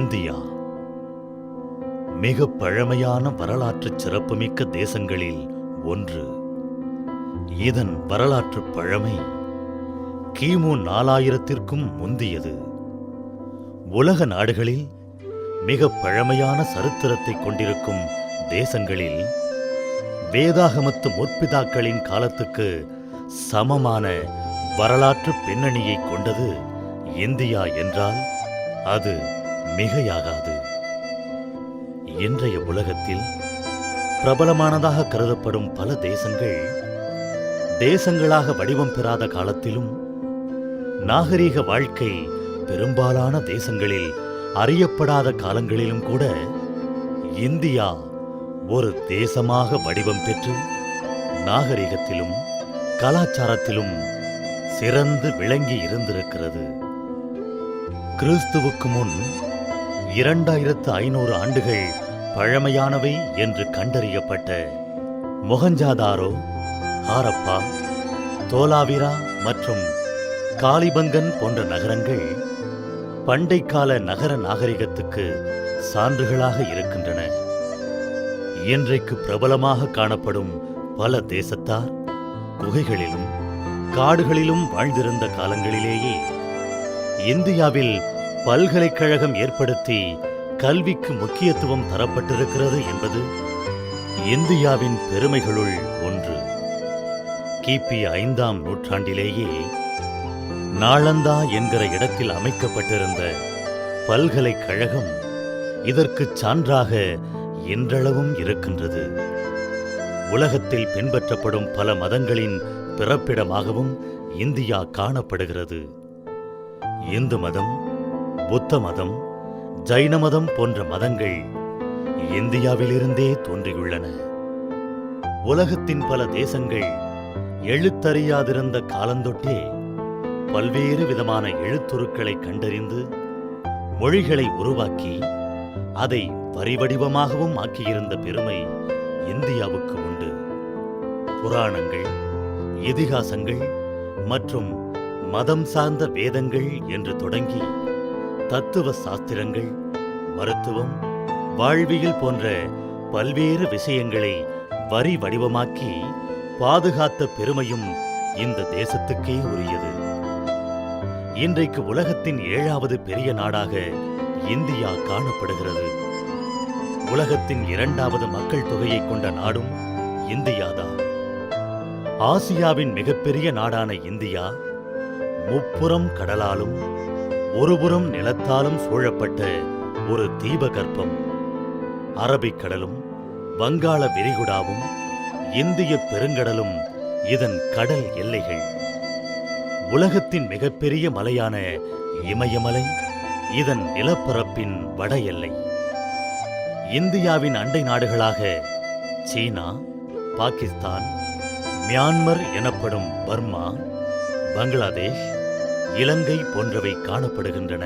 India மிக பழமையான வரலாற்று சிறப்புமிக்க தேசங்களில் ஒன்று. இதன் வரலாற்று பழமை கிமு 4000ற்கும் முந்தியது. உலக நாடுகளில் மிக பழமையான சரித்திரத்தை கொண்டிருக்கும் தேசங்களில் வேதாகமத்து முற்பிதாக்களின் காலத்துக்கு சமமான வரலாற்று பின்னணியை கொண்டது இந்தியா என்றால் அது மிகையாகாது. இன்றைய உலகத்தில் பிரபலமானதாக கருதப்படும் பல தேசங்கள் தேசங்களாக வடிவம் பெறாத காலத்திலும், நாகரீக வாழ்க்கை பெரும்பாலான தேசங்களில் அறியப்படாத காலங்களிலும் கூட இந்தியா ஒரு தேசமாக வடிவம் பெற்று நாகரிகத்திலும் கலாச்சாரத்திலும் சிறந்து விளங்கி இருந்திருக்கிறது. கிறிஸ்துவுக்கு முன் 2500 ஆண்டுகள் பழமையானவை என்று கண்டறியப்பட்ட மொஹஞ்சதாரோ, ஹாரப்பா, தோலாவிரா மற்றும் காலிபங்கன் போன்ற நகரங்கள் பண்டைக்கால நகர நாகரிகத்துக்கு சான்றுகளாக இருக்கின்றன. இன்றைக்கு பிரபலமாக காணப்படும் பல தேசத்தார் குகைகளிலும் காடுகளிலும் வாழ்ந்திருந்த காலங்களிலேயே இந்தியாவில் பல்கலைக்கழகம் ஏற்படுத்தி கல்விக்கு முக்கியத்துவம் தரப்பட்டிருக்கிறது என்பது இந்தியாவின் பெருமைகளுள் ஒன்று. கிபி 5ஆம் நூற்றாண்டிலேயே நாளந்தா என்கிற இடத்தில் அமைக்கப்பட்டிருந்த பல்கலைக்கழகம் இதற்குச் சான்றாக இன்றளவும் இருக்கின்றது. உலகத்தில் பின்பற்றப்படும் பல மதங்களின் பிறப்பிடமாகவும் இந்தியா காணப்படுகிறது. இந்து மதம், புத்த மதம், ஜைன மதம் போன்ற மதங்கள் இந்தியாவிலிருந்தே தோன்றியுள்ளன. உலகத்தின் பல தேசங்கள் எழுத்தறியாதிருந்த காலந்தொட்டே பல்வேறு விதமான எழுத்துருக்களை கண்டறிந்து மொழிகளை உருவாக்கி அதை வரிவடிவமாகவும் ஆக்கியிருந்த பெருமை இந்தியாவுக்கு உண்டு. புராணங்கள், இதிகாசங்கள் மற்றும் மதம் சார்ந்த வேதங்கள் என்று தொடங்கி தத்துவ சாஸ்திரங்கள், மருத்துவம், வாழ்வியல் போன்ற பல்வேறு விஷயங்களை வரி வடிவமாக்கி பாதுகாத்த பெருமையும் இந்த தேசத்துக்கே உரியது. இன்றைக்கு உலகத்தின் 7வது பெரிய நாடாக இந்தியா காணப்படுகிறது. உலகத்தின் 2வது மக்கள் தொகையை கொண்ட நாடும் இந்தியாதான். ஆசியாவின் மிகப்பெரிய நாடான இந்தியா முப்புறம் கடலாலும் ஒருபுறம் நிலத்தாலும் சூழப்பட்ட ஒரு தீபகற்பம். அரபிக்கடலும் வங்காள விரிகுடாவும் இந்திய பெருங்கடலும் இதன் கடல் எல்லைகள். உலகத்தின் மிகப்பெரிய மலையான இமயமலை இதன் நிலப்பரப்பின் வட எல்லை. இந்தியாவின் அண்டை நாடுகளாக சீனா, பாகிஸ்தான், மியான்மர் எனப்படும் பர்மா, பங்களாதேஷ், இலங்கை போன்றவை காணப்படுகின்றன.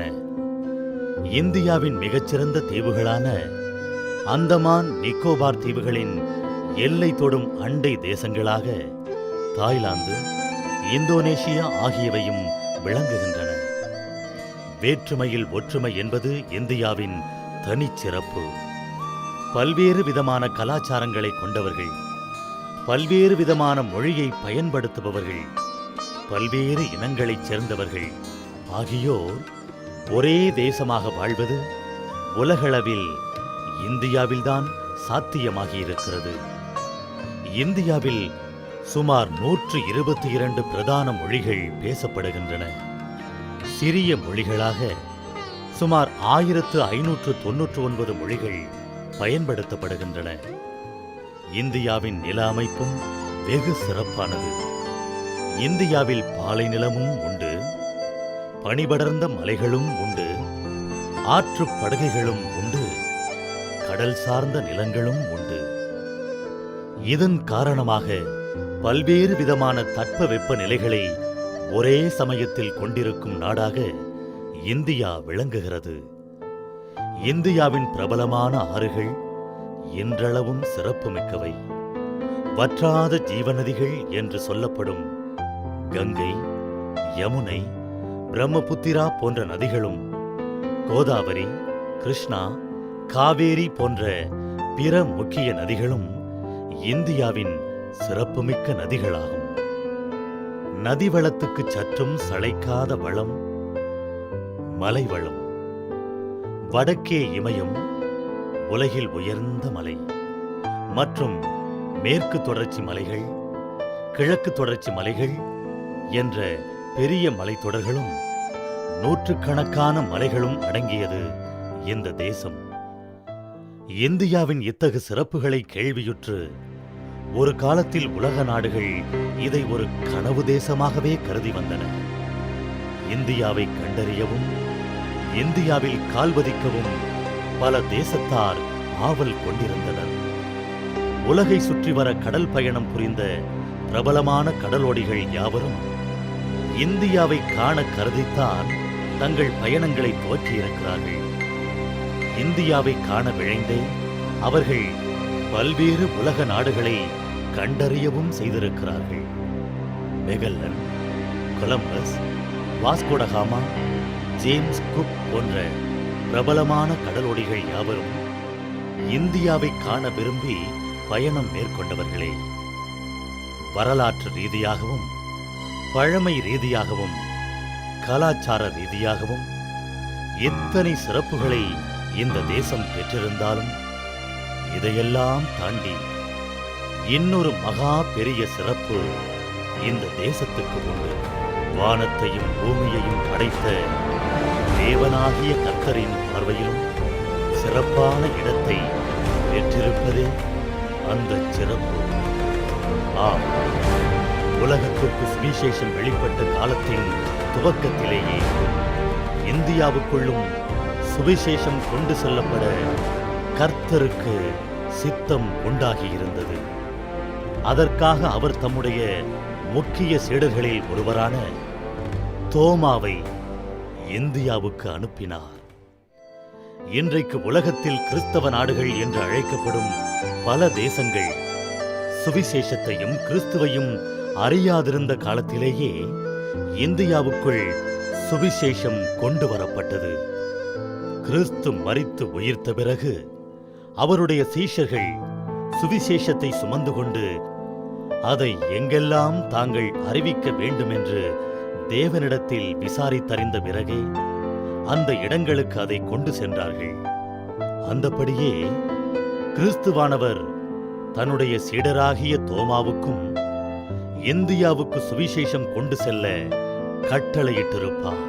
இந்தியாவின் மிகச்சிறந்த தீவுகளான அந்தமான் நிக்கோபார் தீவுகளின் எல்லை தொடும் அண்டை தேசங்களாக தாய்லாந்து, இந்தோனேஷியா ஆகியவையும் விளங்குகின்றன. வேற்றுமையில் ஒற்றுமை என்பது இந்தியாவின் தனிச்சிறப்பு. பல்வேறு விதமான கலாச்சாரங்களை கொண்டவர்கள், பல்வேறு விதமான மொழியை பயன்படுத்துபவர்கள், பல்வேறு இனங்களைச் சேர்ந்தவர்கள் ஆகியோர் ஒரே தேசமாக வாழ்வது உலகளவில் இந்தியாவில்தான் சாத்தியமாகியிருக்கிறது. இந்தியாவில் சுமார் 122 பிரதான மொழிகள் பேசப்படுகின்றன. சிறிய மொழிகளாக சுமார் 1599 மொழிகள் பயன்படுத்தப்படுகின்றன. இந்தியாவின் நில அமைப்பும் வெகு சிறப்பானது. இந்தியாவில் பாலை நிலமும் உண்டு, பனிபடர்ந்த மலைகளும் உண்டு, ஆற்றுப் படுகைகளும் உண்டு, கடல் சார்ந்த நிலங்களும் உண்டு. இதன் காரணமாக பல்வேறு விதமான தட்பவெப்ப நிலைகளை ஒரே சமயத்தில் கொண்டிருக்கும் நாடாக இந்தியா விளங்குகிறது. இந்தியாவின் பிரபலமான ஆறுகள் இன்றளவும் சிறப்புமிக்கவை. வற்றாத ஜீவநதிகள் என்று சொல்லப்படும் கங்கை, யமுனை, பிரம்மபுத்திரா போன்ற நதிகளும், கோதாவரி, கிருஷ்ணா, காவேரி போன்ற பிற முக்கிய நதிகளும் இந்தியாவின் சிறப்புமிக்க நதிகளாகும். நதி வளத்துக்கு சற்றும் சளைக்காத வளம் மலை வளம். வடக்கே இமயம், உலகில் உயர்ந்த மலை, மற்றும் மேற்கு தொடர்ச்சி மலைகள், கிழக்கு தொடர்ச்சி மலைகள் என்ற பெரிய மலைத்தொடர்களும் நூற்றுக்கணக்கான மலைகளும் அடங்கியது இந்த தேசம். இந்தியாவின் இத்தகு சிறப்புகளை கேள்வியுற்று ஒரு காலத்தில் உலக நாடுகள் இதை ஒரு கனவு தேசமாகவே கருதி வந்தன. இந்தியாவை கண்டறியவும் இந்தியாவில் கால்வதிக்கவும் பல தேசத்தார் ஆவல் கொண்டிருந்தனர். உலகை சுற்றி வர கடல் பயணம் புரிந்த பிரபலமான கடலோடிகள் யாவரும் இந்தியாவை காண கருதித்தான் தங்கள் பயணங்களை துவக்கியிருக்கிறார்கள். இந்தியாவை காண விழைந்தே அவர்கள் பல்வேறு உலக நாடுகளை கண்டறியவும் செய்திருக்கிறார்கள். Magellan, Columbus, Vasco da Gama, James cook போன்ற பிரபலமான கடலோடிகள் யாவரும் இந்தியாவை காண விரும்பி பயணம் மேற்கொண்டவர்களே. வரலாற்று ரீதியாகவும் பழமை ரீதியாகவும் கலாச்சார ரீதியாகவும் எத்தனை சிறப்புகளை இந்த தேசம் பெற்றிருந்தாலும் இதையெல்லாம் தாண்டி இன்னொரு மகா பெரிய சிறப்பு இந்த தேசத்துக்கு உண்டு. வானத்தையும் பூமியையும் படைத்த தேவனாகிய கர்த்தரின் பார்வையிலும் சிறப்பான இடத்தை பெற்றிருப்பதே அந்த சிறப்பு. ஆம், உலகத்திற்கு சுவிசேஷம் வெளிப்பட்ட காலத்தின் துவக்கத்திலேயே இந்தியாவுக்குள்ளும் சுவிசேஷம் கொண்டு செல்லப்பட கர்த்தருக்கு சித்தம் உண்டாகியிருந்தது. அதற்காக அவர் தம்முடைய முக்கிய சீடர்களில் ஒருவரான தோமாவை இந்தியாவுக்கு அனுப்பினார். இன்றைக்கு உலகத்தில் கிறிஸ்தவ நாடுகள் என்று அழைக்கப்படும் பல தேசங்கள் சுவிசேஷத்தையும் கிறிஸ்துவையும் அறியாதிருந்த காலத்திலேயே இந்தியாவுக்குள் சுவிசேஷம் கொண்டு வரப்பட்டது. கிறிஸ்து மரித்து உயிர்த்த பிறகு அவருடைய சீஷர்கள் சுவிசேஷத்தை சுமந்து கொண்டு அதை எங்கெல்லாம் தாங்கள் அறிவிக்க வேண்டும் என்று தேவனிடத்தில் விசாரித்தறிந்த பிறகே அந்த இடங்களுக்கு அதை கொண்டு சென்றார்கள். அந்தபடியே கிறிஸ்துவானவர் தன்னுடைய சீடராகிய தோமாவுக்கும் இந்தியாவுக்கு சுவிசேஷம் கொண்டு செல்ல கட்டளையிட்டிருப்பார்.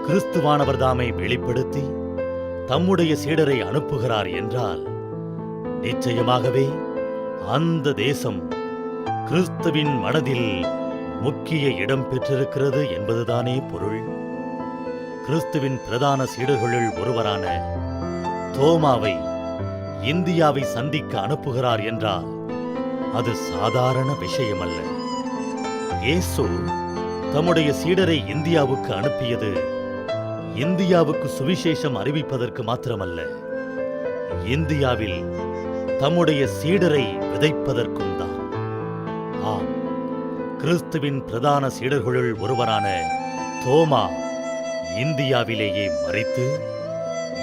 கிறிஸ்துவானவர் தாமை வெளிப்படுத்தி தம்முடைய சீடரை அனுப்புகிறார் என்றால் நிச்சயமாகவே அந்த தேசம் கிறிஸ்துவின் மனதில் முக்கிய இடம் பெற்றிருக்கிறது என்பதுதானே பொருள். கிறிஸ்துவின் பிரதான சீடர்களுள் ஒருவரான தோமாவை இந்தியாவை சந்திக்க அனுப்புகிறார் என்றால் அது சாதாரண விஷயமல்ல. இயேசு தம்முடைய சீடரை இந்தியாவுக்கு அனுப்பியது இந்தியாவுக்கு சுவிசேஷம் அறிவிப்பதற்கு மாத்திரமல்ல, இந்தியாவில் தம்முடைய சீடரை விதைப்பதற்கும் தான். ஆம், கிறிஸ்துவின் பிரதான சீடர்களுள் ஒருவரான தோமா இந்தியாவிலேயே மரித்து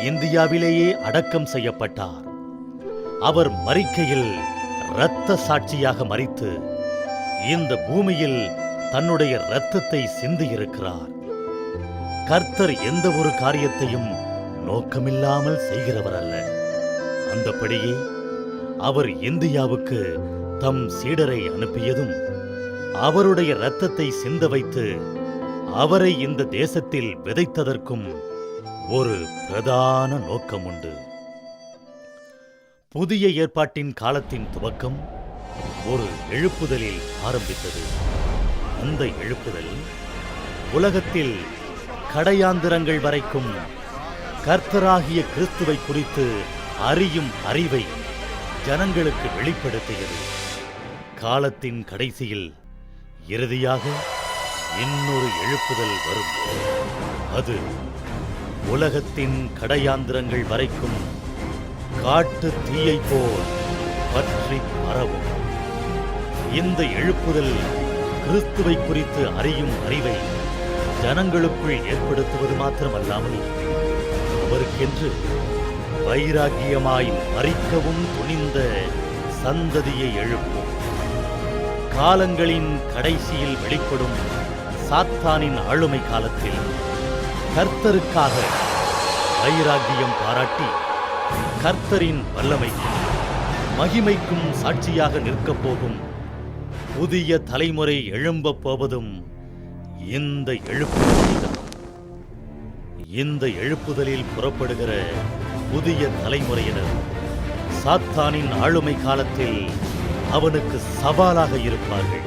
இந்தியாவிலேயே அடக்கம் செய்யப்பட்டார். அவர் மரிக்கையில் இரத்த சாட்சியாக மரித்து இந்த பூமியில் தன்னுடைய இரத்தத்தை சிந்தியிருக்கிறார். கர்த்தர் எந்த ஒரு காரியத்தையும் நோக்கமில்லாமல் செய்கிறவர் அல்ல. அந்தபடியே அவர் இந்தியாவுக்கு தம் சீடரை அனுப்பியதும் அவருடைய இரத்தத்தை சிந்த வைத்து அவரை இந்த தேசத்தில் விதைத்ததற்கும் ஒரு பிரதான நோக்கம் உண்டு. புதிய ஏற்பாட்டின் காலத்தின் துவக்கம் ஒரு எழுப்புதலில் ஆரம்பித்தது. அந்த எழுப்புதல் உலகத்தில் கடையாந்திரங்கள் வரைக்கும் கர்த்தராகிய கிறிஸ்துவை குறித்து அறியும் அறிவை ஜனங்களுக்கு வெளிப்படுத்தியது. காலத்தின் கடைசியில் இறுதியாக இன்னொரு எழுப்புதல் வரும். அது உலகத்தின் கடையாந்திரங்கள் வரைக்கும் காட்டு தீயை போல் பற்றி பரவும். இந்த எழுப்புதல் கிறிஸ்துவை குறித்து அறியும் அறிவை ஜனங்களுக்குள் ஏற்படுத்துவது மாத்திரமல்லாமல் அவருக்கென்று வைராக்கியமாய் மறிக்கவும் துணிந்த சந்ததியை எழுப்பும். காலங்களின் கடைசியில் வெளிப்படும் சாத்தானின் ஆளுமை காலத்தில் கர்த்தருக்காக வைராக்கியம் பாராட்டி கர்த்தரின் வல்லமைக்கும் மகிமைக்கும் சாட்சியாக நிற்கப் போகும் புதிய தலைமுறை எழும்பப் போவதும் இந்த எழுப்புதல்தான். இந்த எழுப்புதலில் புறப்படுகிற புதிய தலைமுறையினர் சாத்தானின் ஆளுமை காலத்தில் அவனுக்கு சவாலாக இருப்பார்கள்.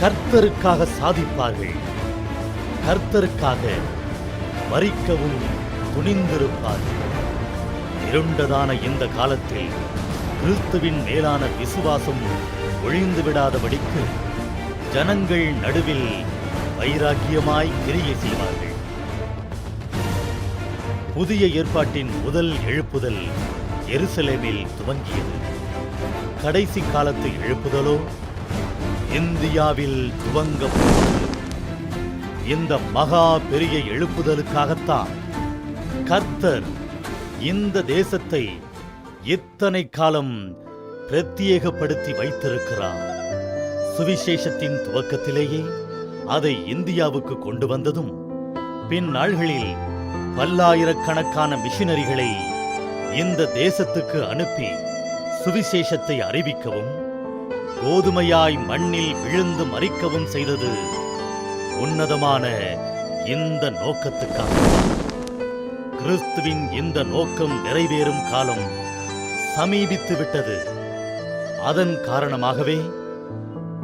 கர்த்தருக்காக சாதிப்பார்கள். கர்த்தருக்காக மரிக்கவும் துணிந்திருப்பார்கள். இருண்டதான இந்த காலத்தில் கிறிஸ்துவின் மேலான விசுவாசம் ஒழிந்து விடாதபடிக்கு ஜனங்கள் நடுவில் வைராக்கியமாய் கிரியை செய்வார்கள். புதிய ஏற்பாட்டின் முதல் எழுப்புதல் எருசலேமில் துவங்கியது. கடைசி காலத்து எழுப்புதலோ இந்தியாவில் துவங்கப்பட்டது. இந்த மகா பெரிய எழுப்புதலுக்காகத்தான் கர்த்தர் இந்த தேசத்தை இத்தனை காலம் பிரத்யேகப்படுத்தி வைத்திருக்கிறார். சுவிசேஷத்தின் துவக்கத்திலேயே அதை இந்தியாவுக்கு கொண்டு வந்ததும் பின் நாள்களில் பல்லாயிரக்கணக்கான மிஷனரிகளை இந்த தேசத்துக்கு அனுப்பி சுவிசேஷத்தை அறிவிக்கவும் கோதுமையாய் மண்ணில் விழுந்து மரிக்கவும் செய்தது உன்னதமான இந்த நோக்கத்துக்காக. கிறிஸ்துவின் இந்த நோக்கம் நிறைவேறும் காலம் சமீபித்து விட்டது. அதன் காரணமாகவே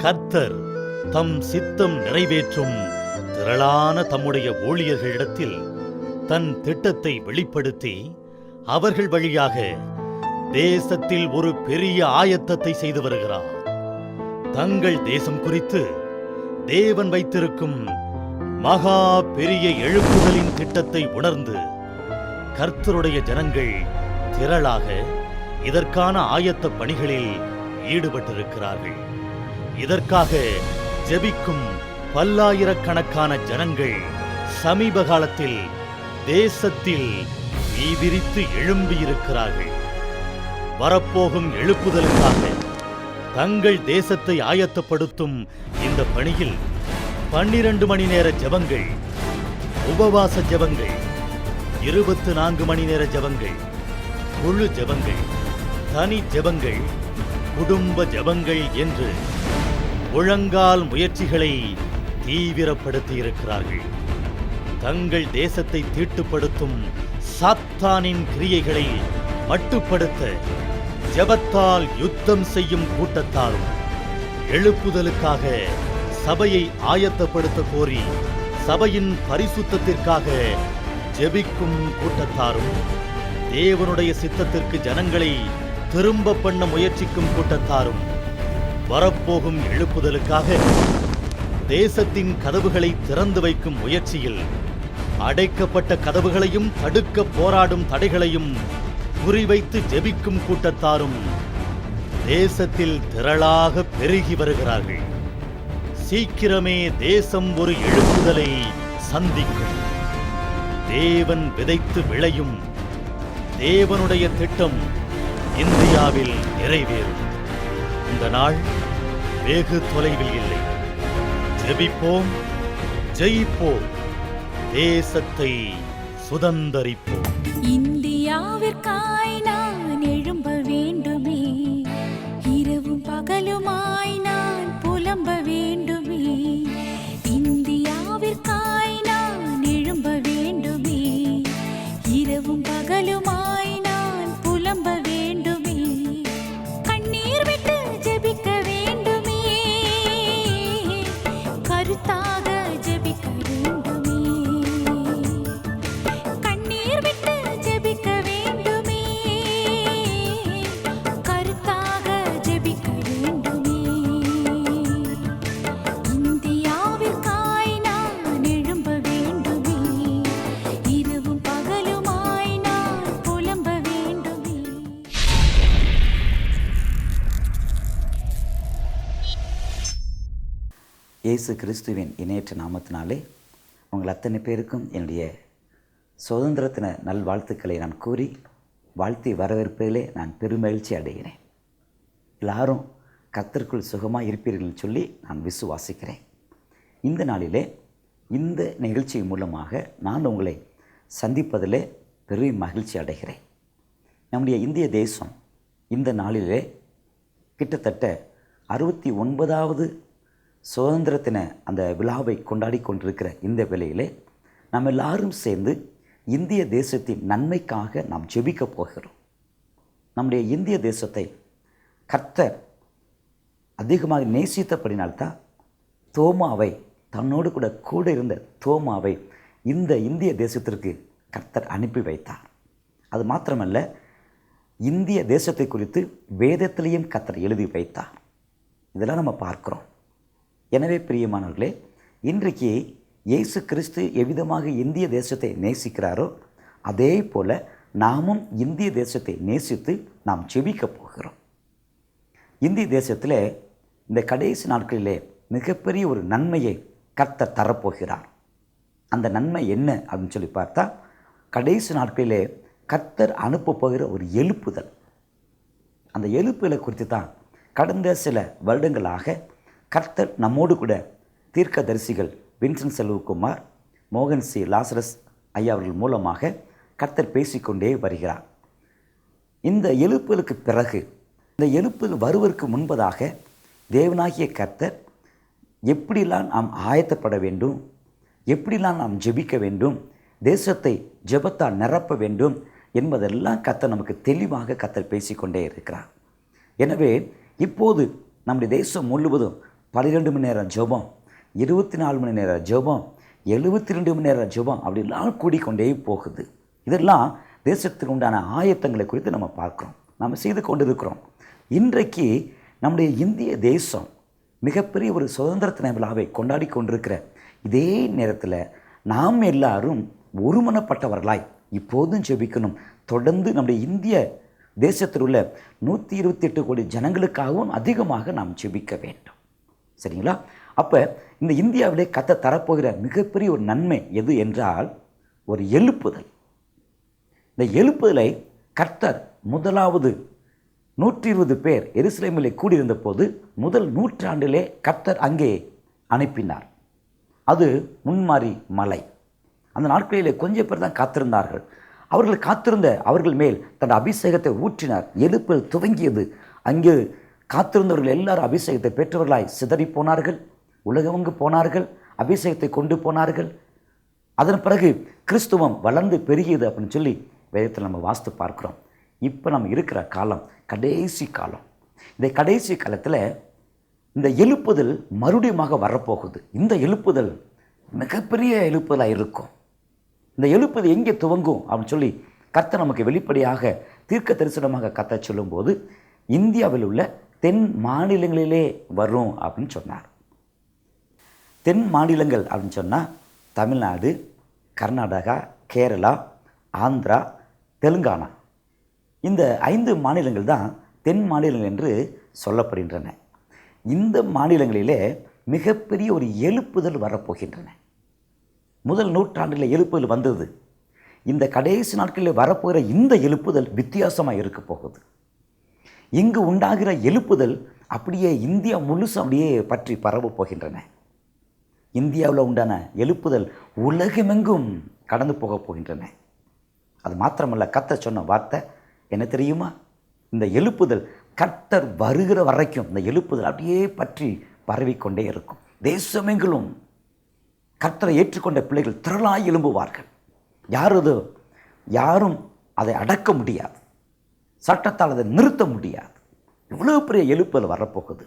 கர்த்தர் தம் சித்தம் நிறைவேற்றும் திரளான தம்முடைய ஊழியர்களிடத்தில் தன் திட்டத்தை வெளிப்படுத்தி அவர்கள் வழியாக தேசத்தில் ஒரு பெரிய ஆயத்தத்தை செய்து வருகிறார். தங்கள் தேசம் குறித்து தேவன் வைத்திருக்கும் மகா பெரிய எழுப்புதலின் திட்டத்தை உணர்ந்து கர்த்தருடைய ஜனங்கள் திரளாக இதற்கான ஆயத்த பணிகளில் ஈடுபட்டிருக்கிறார்கள். இதற்காக ஜெபிக்கும் பல்லாயிரக்கணக்கான ஜனங்கள் சமீப காலத்தில் தேசத்தில் தீவிரித்து எழும்பியிருக்கிறார்கள். வரப்போகும் எழுப்புதலுக்காக தங்கள் தேசத்தை ஆயத்தப்படுத்தும் இந்த பணியில் 12 மணி நேர ஜெபங்கள், உபவாச ஜெபங்கள், 24 மணி நேர ஜெபங்கள், குழு ஜெபங்கள், தனி ஜெபங்கள், குடும்ப ஜெபங்கள் என்று முழங்கால் முயற்சிகளை தீவிரப்படுத்தி இருக்கிறார்கள். தங்கள் தேசத்தை தீட்டுப்படுத்தும் சாத்தானின் கிரியைகளை மட்டுப்படுத்த ஜெபத்தால் யுத்தம் செய்யும் கூட்டத்தாரும், எழுப்புதலுக்காக சபையை ஆயத்தப்படுத்த கோரி சபையின் பரிசுத்தத்திற்காக ஜெபிக்கும் கூட்டத்தாரும், தேவனுடைய சித்தத்திற்கு ஜனங்களை திரும்ப பண்ண முயற்சிக்கும் கூட்டத்தாரும் வரப்போகும் எழுப்புதலுக்காக தேசத்தின் கதவுகளை திறந்து வைக்கும் முயற்சியில் அடைக்கப்பட்ட கதவுகளையும் தடுக்க போராடும் தடைகளையும் குறிவைத்து ஜெபிக்கும் கூட்டத்தாரும் தேசத்தில் திரளாக பெருகி வருகிறார்கள். சீக்கிரமே தேசம் ஒரு எழுப்புதலை சந்திக்கும். தேவன் விதைத்து விளையும் தேவனுடைய திட்டம் இந்தியாவில் நிறைவேறும். இந்த நாள் வெகு தொலைவில் இல்லை. ஜெபிப்போம், ஜெயிப்போம், தேசத்தை சுதந்தரிப்போம். இந்தியாவிற்காய் நான் எழும்ப வேண்டுமே, இரவும் பகலுமாய் நான் புலம்ப வேண்டுமே. இந்தியாவிற்காய் நான் எழும்ப வேண்டுமே, இரவும் பகலுமாய் நான் புலம்ப வேண்டுமே. கண்ணீர் விட்டு ஜெபிக்க வேண்டுமே, கருத்தாக ஜெபிக்க வேண்டுமே. கண்ணீர் விட்டு ஜெபிக்க வேண்டுமே, கருத்தாக ஜெபிக்க வேண்டுமே. இந்தியாவிற்காய் நான் எழும்ப வேண்டுமே, இரவும் பகலுமாய் நான் புலம்ப வேண்டுமே. இயேசு கிறிஸ்துவின் இணையற்ற நாமத்தினாலே உங்கள் அத்தனை பேருக்கும் என்னுடைய சுதந்திரத்தின நல்வாழ்த்துக்களை நான் கூறி வாழ்த்தி வரவேற்பதிலே நான் பெருமகிழ்ச்சி அடைகிறேன். எல்லாரும் கர்த்தருக்குள் சுகமாக இருப்பீர்கள் சொல்லி நான் விசுவாசிக்கிறேன். இந்த நாளிலே இந்த நிகழ்ச்சி மூலமாக நான் உங்களை சந்திப்பதிலே பெரும் மகிழ்ச்சி அடைகிறேன். நம்முடைய இந்திய தேசம் இந்த நாளிலே கிட்டத்தட்ட 69வது சுதந்திரத்தின அந்த விழாவை கொண்டாடி கொண்டிருக்கிற இந்த வேளையிலே நாம் எல்லாரும் சேர்ந்து இந்திய தேசத்தின் நன்மைக்காக நாம் ஜெபிக்க போகிறோம். நம்முடைய இந்திய தேசத்தை கர்த்தர் அதிகமாக நேசித்தபடினால்தான் தோமாவை தன்னோடு கூட இருந்த தோமாவை இந்த இந்திய தேசத்திற்கு கர்த்தர் அனுப்பி வைத்தார். அது மாத்திரமல்ல, இந்திய தேசத்தை குறித்து வேதத்திலையும் கர்த்தர் எழுதி வைத்தார். இதெல்லாம் நம்ம பார்க்குறோம். எனவே பிரியமானவர்களே, இன்றைக்கு இயேசு கிறிஸ்து எவ்விதமாக இந்திய தேசத்தை நேசிக்கிறாரோ அதே போல் நாமும் இந்திய தேசத்தை நேசித்து நாம் ஜெபிக்க போகிறோம். இந்திய தேசத்தில் இந்த கடைசி நாட்களிலே மிகப்பெரிய ஒரு நன்மையை கர்த்தர் தரப்போகிறார். அந்த நன்மை என்ன அப்படின்னு சொல்லி பார்த்தா, கடைசி நாட்களிலே கர்த்தர் அனுப்ப போகிற ஒரு எழுப்புதல். அந்த எழுப்புதலை குறித்து தான் கடந்த சில வருடங்களாக கர்த்தர் நம்மோடு கூட தீர்க்கதரிசிகள் வின்சென்ட் செல்வகுமார், மோகன் சி லாசரஸ் ஐயா அவர்கள் மூலமாக கர்த்தர் பேசிக்கொண்டே வருகிறார். இந்த எழுப்புதலுக்கு பிறகு, இந்த எழுப்புதல் வருவதற்கு முன்பதாக தேவனாகிய கர்த்தர் எப்படிலாம் நாம் ஆயத்தப்பட வேண்டும், எப்படிலாம் நாம் ஜெபிக்க வேண்டும், தேசத்தை ஜெபத்தால் நிரப்ப வேண்டும் என்பதெல்லாம் கர்த்தர் நமக்கு தெளிவாக கர்த்தர் பேசிக்கொண்டே இருக்கிறார். எனவே இப்போது நம்முடைய தேசம் முழுவதும் 12 மணி நேரம் ஜெபம், 24 மணி நேரம் ஜெபம், 72 மணி நேரம் ஜெபம் அப்படிலாம் கூடிக்கொண்டே போகுது. இதெல்லாம் தேசத்துக்கு உண்டான ஆயத்தங்களை குறித்து நம்ம பார்க்குறோம், நம்ம செய்து கொண்டிருக்கிறோம். இன்றைக்கு நம்முடைய இந்திய தேசம் மிகப்பெரிய ஒரு சுதந்திரத்தின விழாவை கொண்டாடி கொண்டிருக்கிற இதே நேரத்தில் நாம் எல்லாரும் ஒருமனப்பட்டவர்களாய் இப்போதும் ஜெபிக்கணும். தொடர்ந்து நம்முடைய இந்திய தேசத்தில் உள்ள 128 கோடி ஜனங்களுக்காகவும் அதிகமாக நாம் ஜெபிக்க வேண்டும். சரிங்களா? அப்போ இந்த இந்தியாவிலே கர்த்தர் தரப்போகிற மிகப்பெரிய ஒரு நன்மை எது என்றால் ஒரு எழுப்புதல். இந்த எழுப்புதலை கர்த்தர் முதலாவது 120 பேர் எருசலேமிலே கூடியிருந்த போது முதல் நூற்றாண்டிலே கர்த்தர் அங்கே அனுப்பினார். அது முன்மாரி மலை. அந்த நாட்களிலே கொஞ்சம் பேர் தான் காத்திருந்தார்கள். அவர்கள் காத்திருந்த அவர்கள் மேல் தன் அபிஷேகத்தை ஊற்றினார். எழுப்புதல் துவங்கியது. அங்கே காத்திருந்தவர்கள் எல்லாரும் அபிஷேகத்தை பெற்றவர்களாய் சிதறி போனார்கள், உலகமங்கு போனார்கள், அபிஷேகத்தை கொண்டு போனார்கள். அதன் பிறகு கிறிஸ்துவம் வளர்ந்து பெருகியது அப்படின்னு சொல்லி வேதத்தில் நம்ம வாசித்து பார்க்குறோம். இப்போ நம்ம இருக்கிற காலம் கடைசி காலம். இந்த கடைசி காலத்தில் இந்த எழுப்புதல் மறுபடியுமாக வரப்போகுது. இந்த எழுப்புதல் மிகப்பெரிய எழுப்புதலாக இருக்கும். இந்த எழுப்புதல் எங்கே துவங்கும் அப்படின்னு சொல்லி கர்த்தர் நமக்கு வெளிப்படையாக தீர்க்க தரிசனமாக கர்த்தர் சொல்லும்போது இந்தியாவில் உள்ள தென் மாநிலங்களிலே வரும் அப்படின்னு சொன்னார். தென் மாநிலங்கள் அப்படின்னு சொன்னால் தமிழ்நாடு, கர்நாடகா, கேரளா, ஆந்திரா, தெலுங்கானா, இந்த 5 மாநிலங்கள் தான் தென் மாநிலங்கள் என்று சொல்லப்படுகின்றன. இந்த மாநிலங்களிலே மிகப்பெரிய ஒரு எழுப்புதல் வரப்போகின்றன. முதல் நூற்றாண்டில் எழுப்புதல் வந்தது. இந்த கடைசி நாட்களில் வரப்போகிற இந்த எழுப்புதல் வித்தியாசமாக இருக்க போகுது. இங்கு உண்டாகிற எழுப்புதல் அப்படியே இந்தியா முழுசும் அப்படியே பற்றி பரவ போகின்றன. இந்தியாவில் உண்டான எழுப்புதல் உலகமெங்கும் கடந்து போக போகின்றன. அது மாத்திரமல்ல, கர்த்தர் சொன்ன வார்த்தை என்ன தெரியுமா? இந்த எழுப்புதல் கர்த்தர் வருகிற வரைக்கும் இந்த எழுப்புதல் அப்படியே பற்றி பரவிக்கொண்டே இருக்கும். தேசமெங்கிலும் கர்த்தரை ஏற்றுக்கொண்ட பிள்ளைகள் திரளாய் எழும்புவார்கள். யாரும் அதை அடக்க முடியாது, சட்டத்தால் அதை நிறுத்த முடியாது. இவ்வளோ பெரிய எழுப்புதல் வரப்போகுது.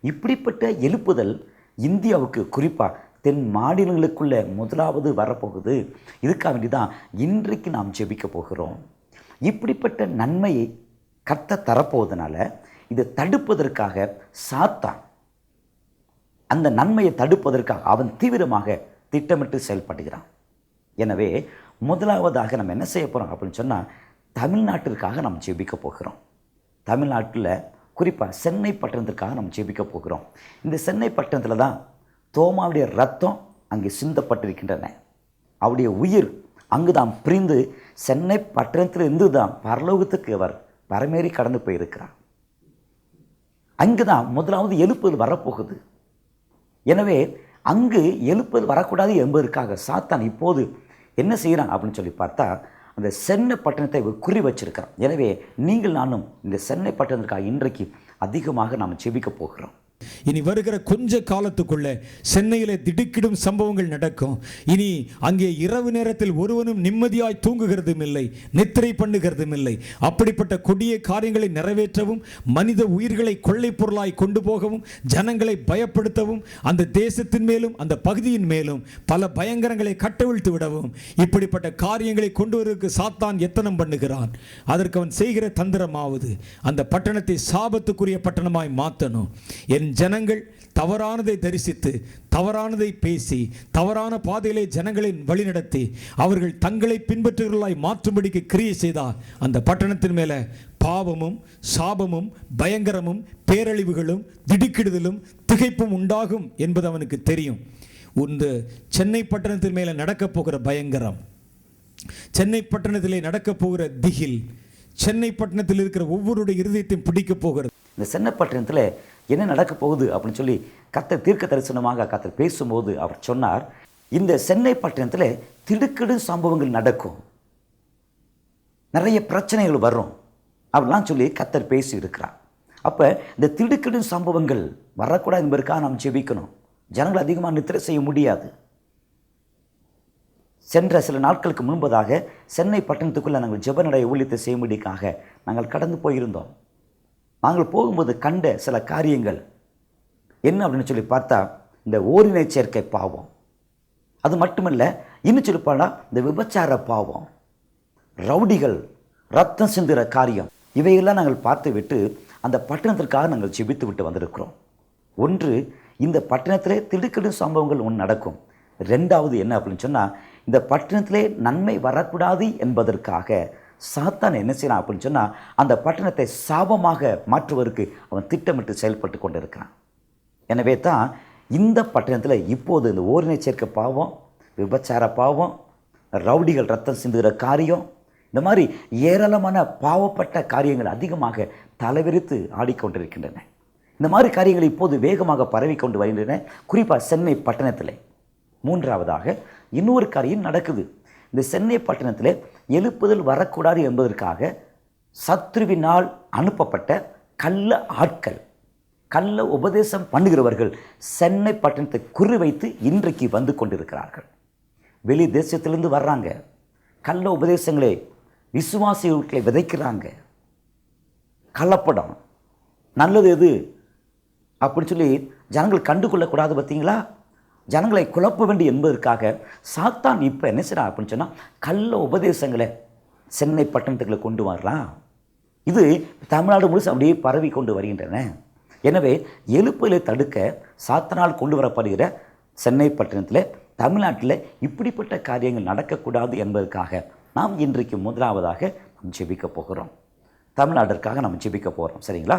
இப்படிப்பட்ட எழுப்புதல் இந்தியாவுக்கு குறிப்பாக தென் மாநிலங்களுக்குள்ள முதலாவது வரப்போகுது. இதுக்காக வேண்டி தான் இன்றைக்கு நாம் ஜெபிக்க போகிறோம். இப்படிப்பட்ட நன்மையை கர்த்தர் தரப்போவதனால இதை தடுப்பதற்காக சாத்தான், அந்த நன்மையை தடுப்பதற்காக அவன் தீவிரமாக திட்டமிட்டு செயல்படுகிறான். எனவே முதலாவதாக நம்ம என்ன செய்ய போகிறோம் அப்படின்னு சொன்னால், தமிழ்நாட்டிற்காக நாம் ஜெபிக்க போகிறோம். தமிழ்நாட்டில் குறிப்பாக சென்னை பட்டணத்திற்காக நம்ம ஜெபிக்க போகிறோம். இந்த சென்னை பட்டணத்தில் தான் தோமாவுடைய ரத்தம் அங்கே சிந்தப்பட்டிருக்கின்றன. அவருடைய உயிர் அங்கு தான் பிரிந்து சென்னை பட்டணத்தில் இருந்து தான் பரலோகத்துக்கு அவர் வரமேறி கடந்து போயிருக்கிறார். அங்கு தான் முதலாவது எழுப்புதல் வரப்போகுது. எனவே அங்கு எழுப்புதல் வரக்கூடாது என்பதற்காக சாத்தான் இப்போது என்ன செய்கிறான் அப்படின்னு சொல்லி பார்த்தா, அந்த சென்னை பட்டணத்தை குறி வச்சிருக்கிறான். எனவே நீங்கள் நானும் இந்த சென்னை பட்டணத்திற்காக இன்றைக்கு அதிகமாக நாம் ஜெபிக்க போகிறோம். இனி வருகிற கொஞ்ச காலத்துக்குள்ள சென்னையிலே திடுக்கிடும் சம்பவங்கள் நடக்கும். இனி அங்கே இரவு நேரத்தில் ஒருவனும் நிம்மதியாய் தூங்குகிறதும் இல்லை, நித்திரை பண்ணுகிறதும் இல்லை. அப்படிப்பட்ட கொடிய காரியங்களை நிறைவேற்றவும், மனித உயிர்களை கொள்ளை பொருளாய் கொண்டு போகவும், ஜனங்களை பயப்படுத்தவும், அந்த தேசத்தின் மேலும் அந்த பகுதியின் மேலும் பல பயங்கரங்களை கட்டவிழ்த்து விடவும் இப்படிப்பட்ட காரியங்களை கொண்டு வருவதற்கு சாத்தான் எத்தனம் பண்ணுகிறான். அதற்கு அவன் செய்கிற தந்திரமாவது அந்த பட்டணத்தை சாபத்துக்குரிய பட்டணமாய் மாற்றணும். என் ஜனங்கள் தவறானதை தரிசித்து தவறானதை பேசி தவறான பாதையிலே ஜனங்களை வழிநடத்தி அவர்கள் தங்களை பின்பற்றுகிறாய் மாற்றும்படிக்கு கிரியை செய்தால் அந்த பட்டணத்தின் மேல பாவமும் சாபமும் பயங்கரமும் பேரழிவுகளும் திடுக்கிடுதலும் திகைப்பும் உண்டாகும் என்பது அவனுக்கு தெரியும். இந்த சென்னை பட்டணத்தின் மேல நடக்க போகிற பயங்கரம், சென்னை பட்டணத்திலே நடக்க போகிற திகில், சென்னை பட்டணத்தில் இருக்கிற ஒவ்வொருடைய இருதயத்தையும் பிடிக்க போகிறது. இந்த சென்னை பட்டணத்தில் என்ன நடக்க போகுது அப்படின்னு சொல்லி கர்த்தர் தீர்க்க தரிசனமாக கர்த்தர் பேசும்போது அவர் சொன்னார், இந்த சென்னை பட்டணத்தில் திடுக்கிடும் சம்பவங்கள் நடக்கும், நிறைய பிரச்சனைகள் வரும் அப்படிலாம் சொல்லி கர்த்தர் பேசி இருக்கிறார். அப்போ இந்த திடுக்கிடும் சம்பவங்கள் வரக்கூடாது என்பதற்காக நாம் ஜெபிக்கணும். ஜனங்கள் அதிகமாக நித்திரை செய்ய முடியாது. சென்ற சில நாட்களுக்கு முன்பதாக சென்னை பட்டணத்துக்குள்ளே நாங்கள் ஜெபநடை ஊழியத்தை செய்யும்படிக்காக நாங்கள் கடந்து போயிருந்தோம். நாங்கள் போகும்போது கண்ட சில காரியங்கள் என்ன அப்படின்னு சொல்லி பார்த்தா, இந்த ஓரினை சேர்க்கை பாவம், அது மட்டுமல்ல இன்னும் சொல்லிப்பானா இந்த விபச்சார பாவம், ரவுடிகள், ரத்தம் சிந்துகிற காரியம், இவையெல்லாம் நாங்கள் பார்த்து விட்டு அந்த பட்டணத்திற்காக நாங்கள் ஜெபித்து விட்டு வந்திருக்கிறோம். ஒன்று, இந்த பட்டணத்திலே திடுக்கிடும் சம்பவங்கள் ஒன்று நடக்கும். ரெண்டாவது என்ன அப்படின்னு சொன்னால், இந்த பட்டணத்திலே நன்மை வரக்கூடாது என்பதற்காக சாத்தான் என்ன செய்யறான் அப்படின்னு சொன்னால், அந்த பட்டணத்தை சாபமாக மாற்றுவதற்கு அவன் திட்டமிட்டு செயல்பட்டு கொண்டு இருக்கிறான். எனவே தான் இந்த பட்டணத்தில் இப்போது இந்த ஓரினை சேர்க்க பாவம், விபச்சார பாவம், ரவுடிகள் ரத்தம் சிந்துகிற காரியம், இந்த மாதிரி ஏராளமான பாவப்பட்ட காரியங்கள் அதிகமாக தலைவிரித்து ஆடிக்கொண்டிருக்கின்றன. இந்த மாதிரி காரியங்கள் இப்போது வேகமாக பரவி கொண்டு வருகின்றன, குறிப்பாக சென்னை பட்டணத்தில். மூன்றாவதாக இன்னொரு காரியம் நடக்குது. இந்த சென்னை பட்டணத்தில் எழுப்புதல் வரக்கூடாது என்பதற்காக சத்ருவினால் அனுப்பப்பட்ட கள்ள ஆட்கள், கள்ள உபதேசம் பண்ணுகிறவர்கள் சென்னை பட்டணத்தை குறிவைத்து இன்றைக்கு வந்து கொண்டிருக்கிறார்கள். வெளி தேசத்திலிருந்து வர்றாங்க, கள்ள உபதேசங்களை விசுவாசிகளை விதைக்கிறாங்க. கள்ளப்படம் நல்லது எது அப்படின்னு சொல்லி ஜனங்கள் கண்டுகொள்ளக்கூடாது. பார்த்தீங்களா, ஜனங்களை குழப்ப வேண்டும் என்பதற்காக சாத்தான் இப்போ என்ன செய்யறான் அப்படின்னு சொன்னால், கள்ள உபதேசங்களை சென்னை பட்டணத்துக்குள்ளே கொண்டு வரலாம். இது தமிழ்நாடு முழுசு அப்படியே பரவி கொண்டு வருகின்றன. எனவே எழுப்புதலை தடுக்க சாத்தனால் கொண்டு வரப்படுகிற சென்னை பட்டணத்தில், தமிழ்நாட்டில் இப்படிப்பட்ட காரியங்கள் நடக்கக்கூடாது என்பதற்காக நாம் இன்றைக்கு முதலாவதாக நாம் ஜெபிக்க போகிறோம். தமிழ்நாட்டிற்காக நாம் ஜெபிக்க போகிறோம். சரிங்களா?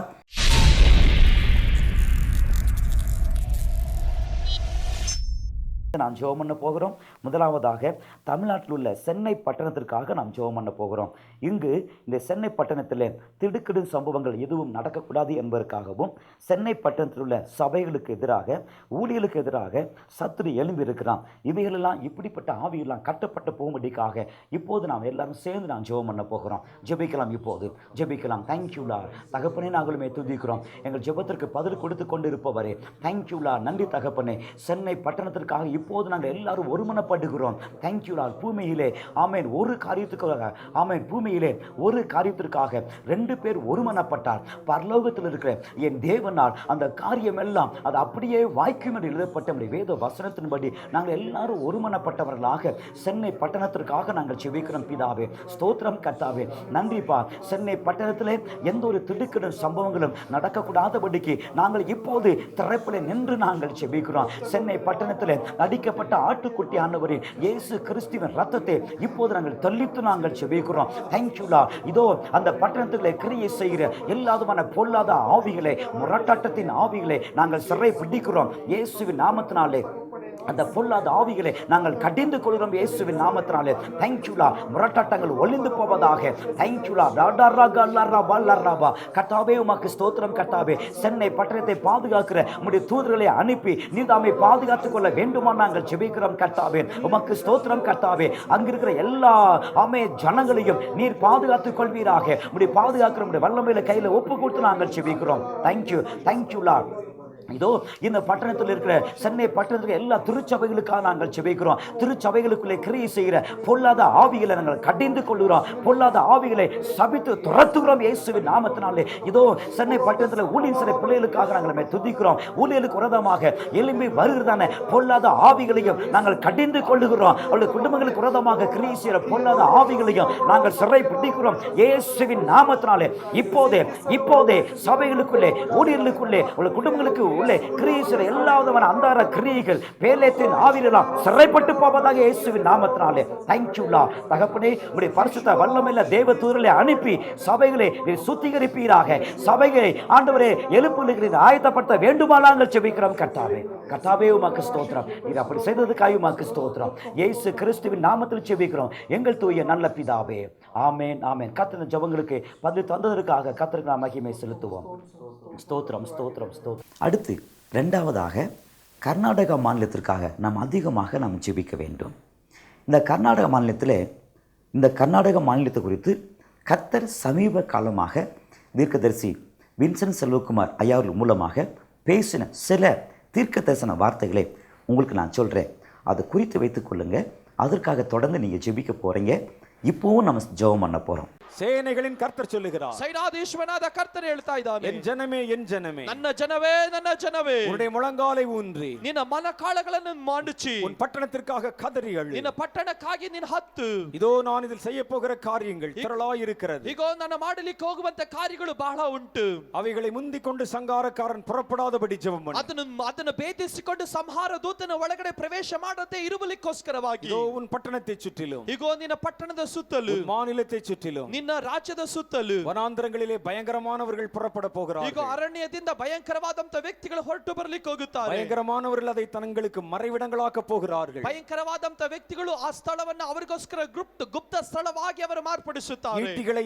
நாம் ஜெபம் பண்ண போகிறோம். முதலாவதாக தமிழ்நாட்டில் உள்ள சென்னை பட்டணத்திற்காக நாம் ஜெபம் பண்ண போகிறோம். இங்கு இந்த சென்னை பட்டணத்தில் திடுக்கிடும் சம்பவங்கள் எதுவும் நடக்கக்கூடாது என்பதற்காகவும், சென்னை பட்டணத்தில் உள்ள சபைகளுக்கு எதிராக, ஊழியர்களுக்கு எதிராக சத்துரு எழும்பி இருக்கிறான். இவைகளெல்லாம் இப்படிப்பட்ட ஆவியெல்லாம் கட்டப்பட்டு போகும்படிக்காக இப்போது நாம் எல்லாரும் சேர்ந்து நாம் ஜெபம் பண்ண போகிறோம். ஜெபிக்கலாம், இப்போது ஜெபிக்கலாம். தேங்க்யூலா தகப்பனே, நாங்களுமே துதிக்கிறோம். எங்கள் ஜெபத்திற்கு பதில் கொடுத்து கொண்டு இருப்பவரே தேங்க்யூலா, நன்றி தகப்பனே. சென்னை பட்டணத்திற்காக இப்போது நாங்கள் எல்லாரும் ஒருமனப்படுகிறோம். தேங்க்யூலா. பூமியிலே ஆமேன் ஒரு காரியத்துக்காக, ஆமேன் பூமியிலே ஒரு காரியத்திற்காக 2 பேர் ஒருமனப்பட்டார், பரலோகத்தில் இருக்கிற என் தேவனால் அந்த காரியம் எல்லாம் அது அப்படியே வாய்க்கும் என்று எழுதப்பட்ட வேத வசனத்தின்படி நாங்கள் எல்லாரும் ஒருமனப்பட்டவர்களாக சென்னை பட்டணத்திற்காக நாங்கள் செபிக்கிறோம். பிதாவே ஸ்தோத்திரம் கர்த்தாவே, நன்றிப்பா. சென்னை பட்டணத்திலே எந்த ஒரு திடுக்கிடும் சம்பவங்களும் நடக்கக்கூடாதபடிக்கு நாங்கள் இப்போது திறப்பில் நின்று நாங்கள் செபிக்கிறோம். சென்னை பட்டணத்தில் அடிக்கப்பட்ட ஆட்டுக்குட்டி ஆண்டவரே இயேசு கிறிஸ்துவின் ரத்தத்தை இப்போது நாங்கள் தள்ளித்து நாங்கள் செபிக்கிறோம். தேங்க்யூலா. இதோ அந்த பட்டணத்துக்குள்ளே கிரியை செய்கிற எல்லாதுமான பொல்லாத ஆவிகளை, முரட்டாட்டத்தின் ஆவிகளை நாங்கள் சிறை பிடிக்கிறோம் இயேசுவின் நாமத்தினாலே. அந்த பொல்லாத ஆவிகளை நாங்கள் கடிந்து கொள்கிறோம் இயேசுவின் நாமத்தினாலே. தேங்க்யூலா. முரட்டாட்டங்கள் ஒளிந்து போவதாக. தேங்க்யூலா. கர்த்தாவே உமக்கு ஸ்தோத்திரம். கர்த்தாவே சென்னை பட்டணத்தை பாதுகாக்கிற உம்முடைய தூதர்களை அனுப்பி நீதாமை பாதுகாத்துக் கொள்ள வேண்டுமா நாங்கள் ஜெபிக்கிறோம் கர்த்தாவே. உமக்கு ஸ்தோத்திரம் கர்த்தாவே. அங்கிருக்கிற எல்லா ஜனங்களையும் நீர் பாதுகாத்துக் கொள்வீராக. உம்முடைய பாதுகாக்கிற உம்முடைய வல்லமையில கையில ஒப்பு கொடுத்து நாங்கள் ஜெபிக்கிறோம். தேங்க்யூ. தேங்க்யூலா. இதோ இந்த பட்டணத்தில் இருக்கிற சென்னை பட்டணத்தில் எல்லா திருச்சபைகளுக்காக நாங்கள் ஜெபிக்கிறோம். திருச்சபைகளுக்குள்ளே கிரியை செய்கிற பொல்லாத ஆவிகளை நாங்கள் கடிந்து கொள்கிறோம். பொல்லாத ஆவிகளை சபித்து துரத்துகிறோம் இயேசுவின் நாமத்தினாலே. இதோ சென்னை பட்டணத்தில் ஊழியர் சில பிள்ளைகளுக்காக நாங்கள் துதிக்கிறோம். ஊழியர்களுக்கு விரோதமாக எழும்பி வருகிறதான பொல்லாத ஆவிகளையும் நாங்கள் கடிந்து கொள்ளுகிறோம். அவருடைய குடும்பங்களுக்கு விரோதமாக கிரியை செய்கிற பொல்லாத ஆவிகளையும் நாங்கள் சிறை பிடிக்கிறோம் இயேசுவின் நாமத்தினாலே. இப்போதே சபைகளுக்குள்ளே ஊழியர்களுக்குள்ளே உள்ள குடும்பங்களுக்கு உள்ளே கிரியைகள் எல்லா விதமான அந்தார கிரியைகள் பேலேத்தின் ஆவியெல்லாம் சிறைப்பட்டு போவதாக இயேசுவின் நாமத்தினாலே. தேங்க்யூலா தகப்பனே. உம்முடைய பரிசுத்த வல்லமையுள்ள தேவ தூதர்களை அனுப்பி சபைகளை சுத்திகரிப்பீராக. சபைகளை ஆண்டவரே எழுப்புகிறீர் ஆயத்தப்படுத்த வேண்டுமா நாங்கள் ஜெபிக்கிறோம் கர்த்தாவே. கர்த்தாவே உமக்கு ஸ்தோத்திரம். நீர் அப்படி செய்ததுக்காக உமக்கு ஸ்தோத்திரம். இயேசு கிறிஸ்துவின் நாமத்தில் ஜெபிக்கிறோம் எங்கள் தூய நல்ல பிதாவே. ஆமென் ஆமென். கர்த்தரின் ஜெபங்களுக்கு பதில் தந்ததற்காக கர்த்தருக்கு நாம் மகிமை செலுத்துவோம். ஸ்தோத்திரம் ஸ்தோத்திரம் ஸ்தோத்திரம். அடுத்து இரண்டாவதாக கர்நாடகா மாநிலத்திற்காக நாம் அதிகமாக ஜெபிக்க வேண்டும். இந்த கர்நாடக மாநிலத்தை குறித்து கர்த்தர் சமீப காலமாக தீர்க்கதரிசி வின்சென்ட் செல்வகுமார் ஐயாவர்கள் மூலமாக பேசின சில தீர்க்க தரிசன வார்த்தைகளை உங்களுக்கு நான் சொல்கிறேன். அதை குறித்து வைத்துக் கொள்ளுங்கள். அதற்காக தொடர்ந்து நீங்கள் ஜெபிக்க போகிறீங்க. இப்போவும் நம்ம ஜெபம் பண்ண போகிறோம். ಸೇನೆಗಳಿನ ಕರ್ತರ್ சொல்லுகிறார். ಸೈನಾಧೀಶ್ವರನಾದ ಕರ್ತನು ಹೇಳ್ತಾ ಇದ್ದಾನೆ, ಎನ್ ಜನಮೇ ಎನ್ ಜನಮೇ, ನನ್ನ ಜನವೇ ನನ್ನ ಜನವೇ, உன்னுடைய முழங்காலை ஊன்றி ನಿನ್ನ ಮೊಣಕಾಲುಗಳನ್ನು மாண்டுச்சி உன் பட்டணத்திற்காக கதறி அழு. ನಿನ್ನ ಪಟ್ಟಣಕ್ಕಾಗಿ ನೀನು ಹತ್ತು. இதோ நான் இதில் செய்ய போகிற காரியங்கள் திரளாய் இருக்கிறது. ಇಗೋ ನನ್ನ ಮಾಡಲಿಕ್ಕೆ ಹೋಗುವಂತ ಕಾರ್ಯಗಳು ಬಹಳ ಉಂಟು. அவைகளை முந்திக்கொண்டு சங்காரக்காரன் புறப்படாதபடி ஜெபம் பண்ணு. ಅದನ್ನು ಭೇದಿಸಿಕೊಂಡು ಸಂಹಾರ ದೂತನ ಒಳಗಡೆ ಪ್ರವೇಶ ಮಾಡದೆ ಇರುವಲಿಕ್ಕೋಸ್ಕರವಾಗಿ இதோ உன் பட்டணத்தை சுற்றிலும், ಇಗೋ ನಿನ್ನ ಪಟ್ಟಣದ ಸುತ್ತಲೂ, உன் மாநிலத்தை சுற்றிலும், ನಿನ್ನ ರಾಜ್ಯದ ಸುತ್ತಲೂ ವನಾಂತರங்களிலே பயங்கரமானவர்கள் புறப்பட போகிறார்கள். ಇಗೋ ಅರಣ್ಯದಿಂದ ಭಯಂಕರವಾದಂತ ವ್ಯಕ್ತಿಗಳು ಹೊರಟು ಬರಲಿಕ್ಕೆ ಹೋಗುತ್ತಾರೆ. பயங்கரமானவர்கள் அதை தங்களுக்கு மறைவிடங்களாக்க போகிறார்கள். ಭಯಂಕರವಾದಂತ ವ್ಯಕ್ತಿಗಳು ಆ ಸ್ಥಳವನ್ನು ಅವರಿಗೋಸ್ಕರ ಗುಪ್ತ ಸ್ಥಳವಾಗಿ ಅವರು ಮಾರ್ಪಡಿಸುತ್ತಾರೆ. ஈட்டிகளை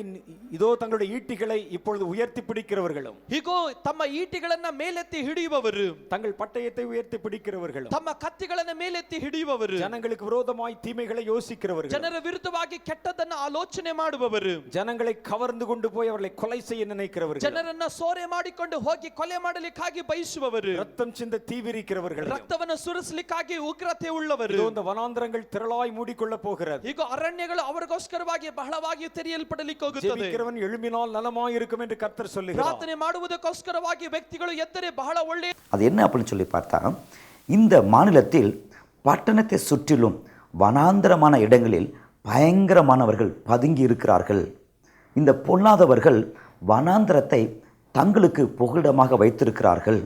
இதோ தங்களுடைய ஈட்டிகளை இப்பொழுது உயர்த்தி பிடிக்கிறவர்களும், ಹೀಗೋ ತಮ್ಮ ಈಟಿಗಳನ್ನ ಮೇಲೆತ್ತಿ ಹಿಡಿಯುವವರು, தங்கள் பட்டயத்தை உயர்த்தி பிடிக்கிறவர்களும், ತಮ್ಮ ಕತ್ತಿಗಳನ್ನ ಮೇಲೆತ್ತಿ ಹಿಡಿಯುವವರು, ஜனங்களுக்கு விரோதமாய் தீமைகளை யோசிக்கிறவர்கள், ಜನರ ವಿರುದ್ಧವಾಗಿ ಕೆಟ್ಟದನ್ನ ಆಲೋಚನೆ ಮಾಡುವವರು, ஜனங்களை கவர்ந்து கொண்டு போய் அவர்களை கொலை செய்ய நினைக்கிறவர்கள், ಜನರನ್ನ ಸೋರೆ ಮಾಡಿಕೊಂಡು ಹೋಗಿ ಕೊಲೆ ಮಾಡಲಿಕ್ಕಾಗಿ ಬಯಸುವವರು, ரத்தம் சிந்த தீவிரிக்கிறவர்கள், ರಕ್ತವನ್ನು ಸುರಿಸಲಿಕ್ಕಾಗಿ ಉಗ್ರತೆ ಉಳ್ಳವರು. இதோ இந்த வனாந்தரங்கள் திரளாய் மூடிக்கொள்ள போகிறது. ಈಗ ಅರಣ್ಯಗಳು ಅವರಿಗೋಸ್ಕರವಾಗಿ ಬಹಳವಾಗಿ ತೆರೆಯಲ್ಪಡಲಿಕ್ಕೆ ಹೋಗುತ್ತದೆ. ஜெபிக்கிறவன் எழும்பினால் நலமாய் இருக்கும் என்று கர்த்தர் சொல்லுகிறார். ಪ್ರಾರ್ಥನೆ ಮಾಡುವುದಕ್ಕೋಸ್ಕರವಾಗಿ ವ್ಯಕ್ತಿಗಳು ಎದ್ದರೆ ಬಹಳ ಒಳ್ಳೆಯ. அது என்ன அப்படின்னு சொல்லி பார்த்தா, இந்த மாநிலத்தில் பட்டணத்தை சுற்றிலும் வனாந்தரமான இடங்களில் பயங்கரமானவர்கள் பதுங்கி இருக்கிறார்கள். இந்த பொல்லாதவர்கள் வனாந்தரத்தை தங்களுக்கு புகலிடமாக வைத்திருக்கிறார்கள்.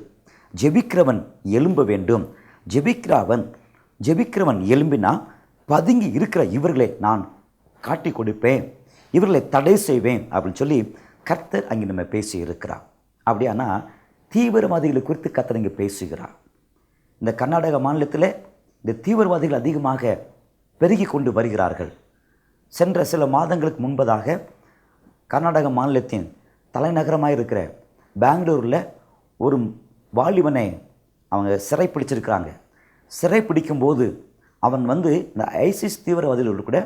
ஜெபிக்கிறவன் எழும்ப வேண்டும். ஜெபிக்கிறவன் எழும்பினா பதுங்கி இருக்கிற இவர்களை நான் காட்டி கொடுப்பேன், இவர்களை தடை செய்வேன் அப்படின்னு சொல்லி கர்த்தர் அங்கே நம்ம பேசி இருக்கிறார். அப்படியானா தீவிரவாதிகளை குறித்து கர்த்தர் இங்கே பேசுகிறார். இந்த கர்நாடக மாநிலத்தில் இந்த தீவிரவாதிகள் அதிகமாக பெருகி கொண்டு வருகிறார்கள். சென்ற சில மாதங்களுக்கு முன்பதாக கர்நாடக மாநிலத்தின் தலைநகரமாக இருக்கிற பெங்களூரில் ஒரு வாலிபனை அவங்க சிறைப்பிடிச்சிருக்கிறாங்க. சிறைப்பிடிக்கும்போது அவன் இந்த ஐசிஸ் தீவிரவாதிகளோடு கூட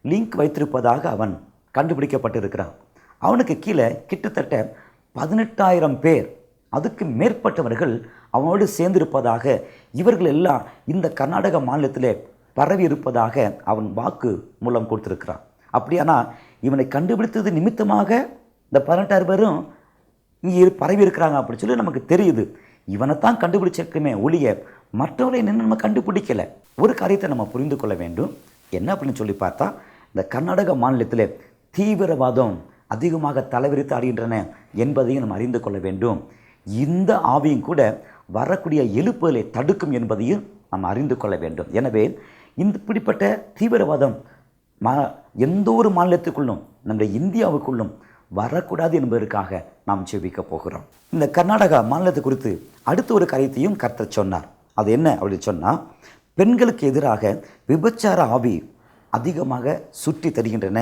லிங்க் வைத்திருப்பதாக அவன் கண்டுபிடிக்கப்பட்டிருக்கிறான். அவனுக்கு கீழே கிட்டத்தட்ட 18,000 பேர், அதுக்கு மேற்பட்டவர்கள் அவனோடு சேர்ந்திருப்பதாக, இவர்கள் எல்லாம் இந்த கர்நாடக மாநிலத்தில் பரவி இருப்பதாக அவன் வாக்கு மூலம் கொடுத்திருக்கிறான். அப்படியானா இவனை கண்டுபிடித்தது நிமித்தமாக இந்த 18,000 பேரும் இங்கே பரவி இருக்கிறாங்க அப்படின்னு சொல்லி நமக்கு தெரியுது. இவனைத்தான் கண்டுபிடிச்சிருக்குமே ஒழிய மற்றவரை நின்று நம்ம கண்டுபிடிக்கலை. ஒரு காரியத்தை நம்ம புரிந்து கொள்ள வேண்டும். என்ன அப்படின்னு சொல்லி பார்த்தா, இந்த கர்நாடக மாநிலத்தில் தீவிரவாதம் அதிகமாக தலைவிரித்து ஆடுகின்றன என்பதையும் நம்ம அறிந்து கொள்ள வேண்டும். இந்த ஆவியும் கூட வரக்கூடிய எழுப்புதலை தடுக்கும் என்பதையும் நாம் அறிந்து கொள்ள வேண்டும். எனவே இப்படிப்பட்ட தீவிரவாதம் எந்த ஒரு மாநிலத்துக்குள்ளும் நம்முடைய இந்தியாவுக்குள்ளும் வரக்கூடாது என்பதற்காக நாம் ஜெபிக்க போகிறோம். இந்த கர்நாடகா மாநிலத்தை குறித்து அடுத்த ஒரு காரியத்தையும் கர்த்தர் சொன்னார். அது என்ன அப்படின்னு சொன்னால், பெண்களுக்கு எதிராக விபச்சார ஆவி அதிகமாக சுற்றி தருகின்றன.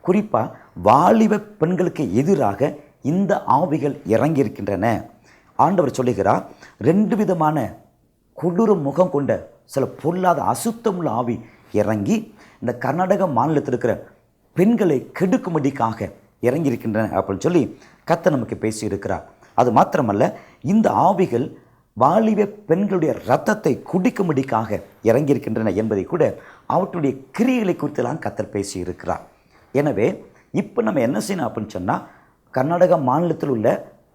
குறிப்பாக வாலிப பெண்களுக்கு எதிராக இந்த ஆவிகள் இறங்கியிருக்கின்றன. ஆண்டவர் சொல்லுகிறார், 2 விதமான கொடூர முகம் கொண்ட சில பொல்லாத அசுத்தமுள்ள ஆவி இறங்கி இந்த கர்நாடக மாநிலத்தில் இருக்கிற பெண்களை கெடுக்கும்படிக்காக இறங்கியிருக்கின்றன அப்படின்னு சொல்லி கர்த்தர் நமக்கு பேசியிருக்கிறார். அது மாத்திரமல்ல, இந்த ஆவிகள் வாலிப பெண்களுடைய இரத்தத்தை குடிக்கும்படிக்காக இறங்கியிருக்கின்றன என்பதை கூட அவற்றுடைய கிரியைகளை குறித்தெல்லாம் கர்த்தர் பேசியிருக்கிறார். எனவே இப்போ நம்ம என்ன செய்யணும் அப்படின்னு சொன்னால், கர்நாடக மாநிலத்தில் உள்ள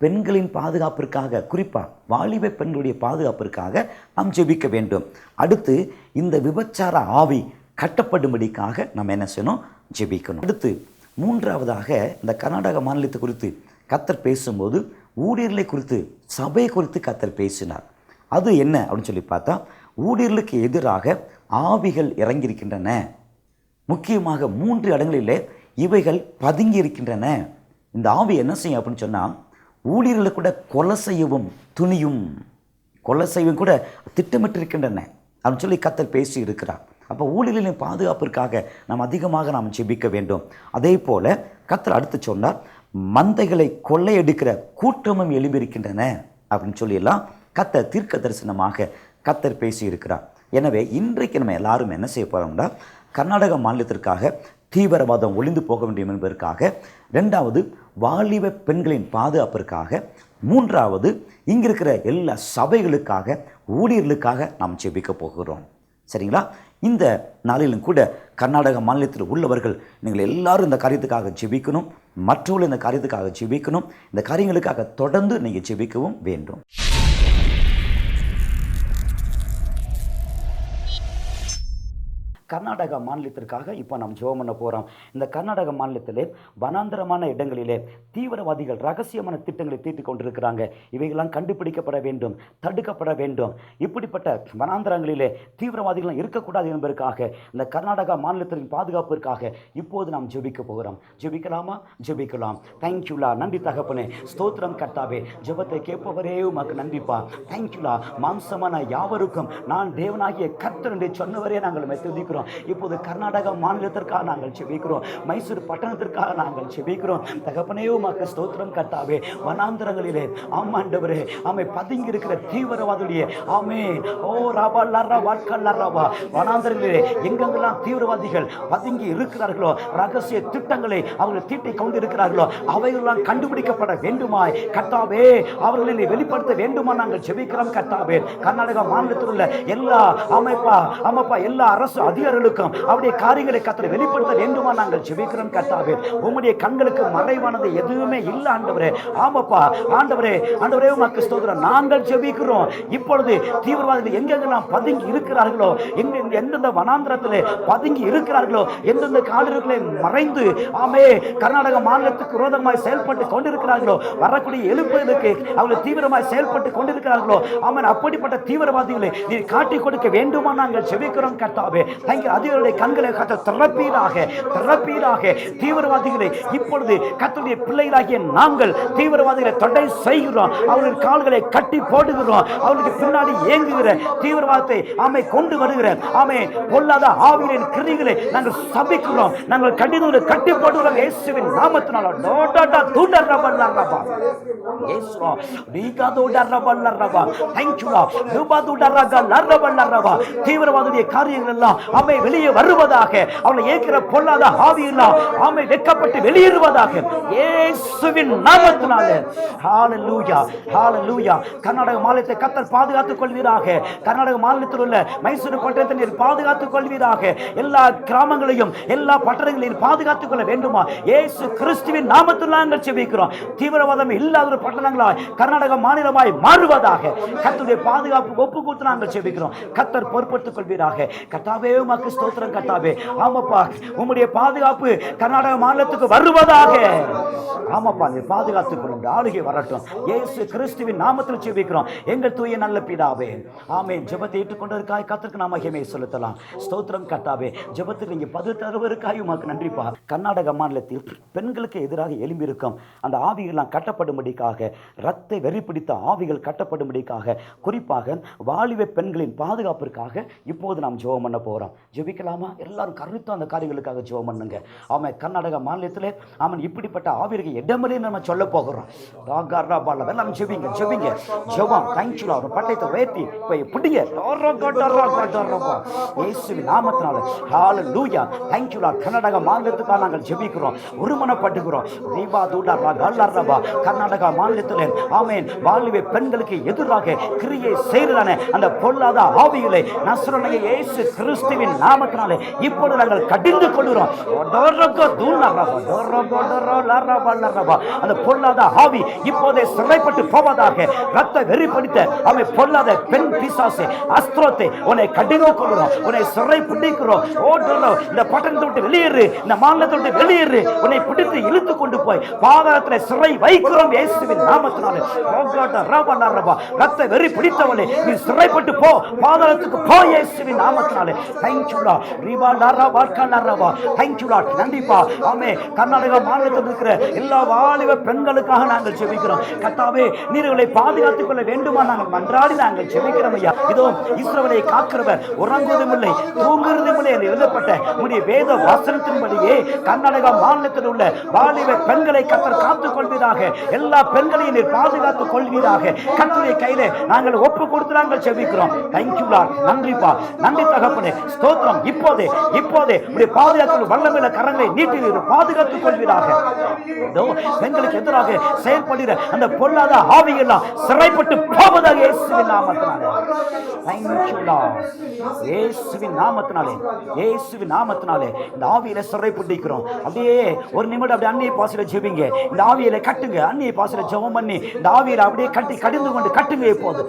பெண்களின் பாதுகாப்பிற்காக, குறிப்பாக வாலிப பெண்களுடைய பாதுகாப்பிற்காக நாம் ஜெபிக்க வேண்டும். அடுத்து இந்த விபச்சார ஆவி கட்டப்படும்படிக்காக நம்ம என்ன செய்யணும்? ஜெபிக்கணும். அடுத்து 3வதாக இந்த கர்நாடக மாநிலத்தை குறித்து கர்த்தர் பேசும்போது ஊழியர்களை குறித்து, சபையை குறித்து கர்த்தர் பேசினார். அது என்ன அப்படின்னு சொல்லி பார்த்தா, ஊழியர்களுக்கு எதிராக ஆவிகள் இறங்கியிருக்கின்றன. முக்கியமாக 3 இடங்களிலே இவைகள் பதுங்கி இருக்கின்றன. இந்த ஆவி என்ன செய்யும் அப்படின்னு சொன்னால், ஊழியர்களை கூட கொலை செய்யவும் துணியும், கொலை செய்யவும் கூட திட்டமிட்டிருக்கின்றன அப்படின்னு சொல்லி கர்த்தர் பேசி இருக்கிறார். அப்போ ஊழியர்களின் பாதுகாப்பிற்காக நாம் அதிகமாக நாம் ஜெபிக்க வேண்டும். அதே போல் கர்த்தர் அடுத்து சொன்னார், மந்தைகளை கொள்ளையடிக்கிற கூட்டமும் எழும்பியிருக்கின்றன அப்படின்னு சொல்லியெல்லாம் கர்த்தர் தீர்க்க தரிசனமாக கர்த்தர் பேசி இருக்கிறார். எனவே இன்றைக்கு நம்ம எல்லாரும் என்ன செய்ய போகிறோம்னா, கர்நாடக மாநிலத்திற்காக தீவிரவாதம் ஒளிந்து போக வேண்டும் என்பதற்காக, 2வது வாலிப பெண்களின் பாதுகாப்பிற்காக, 3வது இங்கே இருக்கிற எல்லா சபைகளுக்காக, ஊழியர்களுக்காக நாம் ஜெபிக்க போகிறோம். சரிங்களா? இந்த நாளிலும் கூட கர்நாடக மாநிலத்தில் உள்ளவர்கள் நீங்கள் எல்லாரும் இந்த காரியத்துக்காக ஜெபிக்கணும், மற்றவர்கள் இந்த காரியத்துக்காக ஜெபிக்கணும். இந்த காரியங்களுக்காக தொடர்ந்து நீங்கள் ஜெபிக்கவும் வேண்டும். கர்நாடக மாநிலத்திற்காக இப்போ நாம் ஜெபம் பண்ண போகிறோம். இந்த கர்நாடக மாநிலத்திலே வனாந்தரமான இடங்களிலே தீவிரவாதிகள் ரகசியமான திட்டங்களை தீட்டிக் கொண்டிருக்கிறாங்க. இவைகளாம் கண்டுபிடிக்கப்பட வேண்டும், தடுக்கப்பட வேண்டும். இப்படிப்பட்ட வனாந்தரங்களிலே தீவிரவாதிகள் இருக்கக்கூடாது என்பதற்காக இந்த கர்நாடகா மாநிலத்தின் பாதுகாப்பிற்காக இப்போது நாம் ஜெபிக்க போகிறோம். ஜெபிக்கலாமா? ஜெபிக்கலாம். தேங்க்யூலா, நன்றி தகப்பனே, ஸ்தோத்திரம் கர்த்தாவே. ஜெபத்தை கேட்பவரே உமக்கு நன்றிப்பா. தேங்க்யூலா. மாம்சமான யாவருக்கும் நான் தேவனாகிய கர்த்தர் என்று சொன்னவரே நாங்கள் மெத்துதிக்கிறோம். இப்போது கர்நாடக மாநிலத்திற்காக நாங்கள் ஜெபிக்கிறோம், மைசூர் பட்டணத்திற்காக நாங்கள் ஜெபிக்கிறோம். தகப்பனே உமக்கு ஸ்தோத்திரம் கர்த்தாவே. வனாந்தரங்களிலே ஆமாண்டவரே, ஆமை பதுங்கி இருக்கிற தீவிரவாதிகளுடைய ஆமே ஓ ராபா லர்ரா வாட்கா லர்ராவா வனாந்தரங்களிலே எங்கெங்கெல்லாம் தீவிரவாதிகள் பதுங்கி இருக்கிறார்களோ, ரகசிய திட்டங்களை அவர்கள் தீட்டிக் கொண்டிருக்கிறார்களோ, அவைகளெல்லாம் கண்டுபிடிக்கப்பட வேண்டுமாய் கர்த்தாவே, அவர்களை வெளிப்படுத்த வேண்டுமா நாங்கள் ஜெபிக்கிறோம் கர்த்தாவே. கர்நாடக மாநிலத்தில் உள்ள எல்லா அமைப்பா எல்லா அரசு அதிகாரிகளுக்கும் அவருடைய காரியங்களை கர்த்தர் வெளிப்படுத்த வேண்டுமா நாங்கள் ஜெபிக்கிறோம் கர்த்தாவே. உம்முடைய கண்களுக்கு மறைவானது எதுவுமே இல்லை ஆண்டவரே. ஆமாப்பா ஆண்டவரே, ஆண்டவரே உமக்கு ஸ்தோத்திரம். நாங்கள் ஜெபிக்கிறோம். இப்பொழுது தீவிரவாதிகள் எங்கெங்கெல்லாம் பதுங்கி இருக்கிறார்களோ, எந்தெந்த வனாந்திரத்திலே பதுங்கி இருக்கிறார்களோ, எந்தெந்த காடுகளை மறைந்து ஆமே கர்நாடக மாநிலத்துக்கு விரோதமாய் செயல்பட்டு கொண்டிருக்கிறார்களோ, வரக்கூடிய எழுப்புதலுக்கு அவர்கள் தீவிரமாய் செயல்பட்டு கொண்டிருக்கிறார்களோ, ஆமாம் அப்படிப்பட்ட தீவிரவாதிகளை நீ காட்டிக் கொடுக்க வேண்டுமா நாங்கள் ஜெபிக்கிறோம் கர்த்தாவே. அதிகாரிகளுடைய கண்களை திறப்பீராக தீவிரவாதிகளை இப்பொழுது கர்த்தருடைய பிள்ளைகளாகிய நாங்கள் தீவிரவாதிகளை தடை செய்கிறோம். அவர்கள் கால்களை கட்டி போடுகிறோம். அவர்களுக்கு பின்னாடி ஏங்குகிற தீவிரவாதத்தை ஆமை கொண்டு வருகிற ஆமை பொல்லாத ஆவியின் கிரிகளை நாங்கள் சபிக்கிறோம். நாங்கள் கடிதங்களை கட்டி போடுகிறோம் இயேசுவின் நாமத்தினால. தீவிரவாதிய காரியங்கள் எல்லாம் ஆமை வெளியே வருவதாக, அவளை ஏற்கிற பொல்லாத ஆவியெல்லாம் ஆமை வெட்கப்பட்டு வெளியேறுவதாக இயேசுவின் நாமத்தினால. ஹalleluya, ஹalleluya. கர்நாடக மாநிலத்தை கர்த்தர் பாதுகாத்துக் கொள்வீராக. கர்நாடக மாநிலத்தில் உள்ள மைசூர் பட்டணத்தை பாதுகாத்துக் கொள்வீராக. எல்லா கிராமங்களையும் எல்லா பட்டணங்களையும் பாதுகாத்துக் கொள்ள வேண்டுமா இயேசு கிறிஸ்துவின் நாமத்தில் நாங்கள் ஜெபிக்கிறோம். தீவிரவாதம் இல்லாத ஒரு பட்டணங்களாய் கர்நாடக மாநிலமாய் மாறுவதாக கர்த்தருடைய பாதுகாப்பு ஒப்பு கொடுத்து நாங்கள் ஜெபிக்கிறோம். கர்த்தர் பொறுப்பெடுத்துக் கொள்வீராக. கர்த்தாவே உமக்கு ஸ்தோத்திரம் கர்த்தாவே. ஆமாப்பா உம்முடைய பாதுகாப்பு கர்நாடக மாநிலத்துக்கு வருவதாக. ஆமாப்பா நீ பாதுகாத்துக் கொள்ளும். உங்களுடைய ஆளுகை வரட்டும். இயேசு கிறிஸ்துவின் நாமத்தில் ஜெபிக்கிறோம் எங்கள் தூய நல்ல பிதாவே. ஆமென். ஜெபத்தை ஏற்றுக்கொண்டதற்காக கர்த்தருக்கு நாம் மகிமை செலுத்தலாம். ஸ்தோத்திரம் கர்த்தாவே. ஜெபத்துக்கு நீங்க பதில் தருவதற்காக உமக்கு நன்றிப்பா. கர்நாடக மாநிலத்தில் பெண்களுக்கு எதிராக எழும்பியிருக்கும் அந்த ஆவிகள்லாம் கட்டப்படும்படிக்காக, இரத்தை வெறி பிடித்த ஆவிகள் கட்டப்படும்படிக்காக, குறிப்பாக வாலிப பெண்களின் பாதுகாப்பிற்காக இப்போது நாம் ஜெபம் பண்ண போகிறோம். ஜெபிக்கலாமா? எல்லாரும் கருத்து அந்த காரியங்களுக்காக ஜெபம் பண்ணுங்க. ஆமாம், கர்நாடக மாநிலத்தில் ஆமாம் இப்படிப்பட்ட ஆவிற்கு இடமலே நம்ம சொல்ல போகிறோம். எல்லாம் ஜெபிங்க ஜெபிங்க ஜெபம். தேங்க்யூ. அவர் பட்டயத்தை உயர்த்தி போய் பிடிங்க இயேசுவின் நாமத்தினால. ஹல்லேலூயா. Thank you lord. கர்நாடக மாநிலத்துக்காக நாங்கள் ஜெபிக்கிறோம், ஒருமனப்பட்டுகிறோம். தீபா தூடா ரபா கர்நாடக மாநிலத்தில் ஆமென் வாலிப பெண்களுக்கு எதிராக கிரியை செய்ததான அந்த பொல்லாத ஆவிகளை நசரேயனாகிய இயேசு கிறிஸ்துவின் நாமத்தினாலே இப்பொழுது நாங்கள் கடிந்து கொள்கிறோம். அந்த பொல்லாத ஆவி இப்போதே சிறைப்பட்டு போவதாக. ரத்த வெறி பிடித்த அவை பொல்லாத பெண் பிசாசு அஸ்திரத்தை உன்னை கடிந்து கொள்கிறோம், உன்னை சிறை பிடிக்கிறோம். இந்த பட்டணத்தை விட்டு வெளியேறு, இந்த மாநிலத்தை விட்டு வெளியேறு. உன்னை பிடித்து இழுத்து கொண்டு போய் பாதாளத்தில் சிறை வைக்கிறோம் இயேசுவின் நாமத்தினாலே. ரத்த வெறி பிடித்தவளே நீ சிறைப்பட்டு போ, பாதாளத்துக்கு போ இயேசுவின் நாமத்தினாலே. Thank you lord. ரிபா லாரா வார்க்கா லாரா. Thank you lord. நன்றிப்பா. ஆமே கர்நாடக மாநிலத்தில் இருக்கிற எல்லா வாலிப பெண்களுக்காக நாங்கள் ஜெபிக்கிறோம். கர்த்தாவே நீர்களை பாதுகாத்துக் கொள்ள வேண்டுமா நாங்கள் மன்றாடி நாங்கள் ஜெபிக்கிறோம் ஐயா. இதோ இஸ்ரவேலை காக்கிறவர் உறங்குவதும் இல்லை தூங்குவதும் இல்லை என்று எழுதப்பட்ட உம்முடைய வேத வாசனத்தின்படியே கர்நாடக மாநிலத்தில் உள்ள வாலிப பெண்களை கர்த்தர் காத்துக் கொள்வீராக. எல்லா பெண்களையும் நீர் பாதுகாத்துக் கொள்வீராக. கர்த்தருடைய கையில நாங்கள் ஒப்பு கொடுத்து நாங்கள் ஜெபிக்கிறோம். Thank you lord. நன்றிப்பா. நன்றி தகப்பனே. ஸ்தோத்திரம். இப்போதே உடைய பாதுகாப்பு வல்லமையுள்ள கரங்களை நீட்டி பாதுகாத்துக் கொள்வீராக. பெண்களுக்கு எதிராக செயல்படுகிற அந்த பொல்லாத ஆவியெல்லாம் சிறைப்பட்டு போவதாக இயேசுவின் நாமத்தினாலே. Thank you Lord. இயேசுவின் நாமத்தினாலே, இயேசுவின் நாமத்தினாலே இந்த ஆவியில சிறைப்பட்டிருக்கிறோம். அப்படியே ஒரு நிமிடம் அப்படியே அந்நிய பாசையில ஜெபிங்க. இந்த ஆவியில கட்டுங்க. அந்நிய பாசையில ஜெபம் பண்ணி இந்த ஆவியில அப்படியே கட்டி கடிந்து கொண்டு கட்டுங்க. இப்போது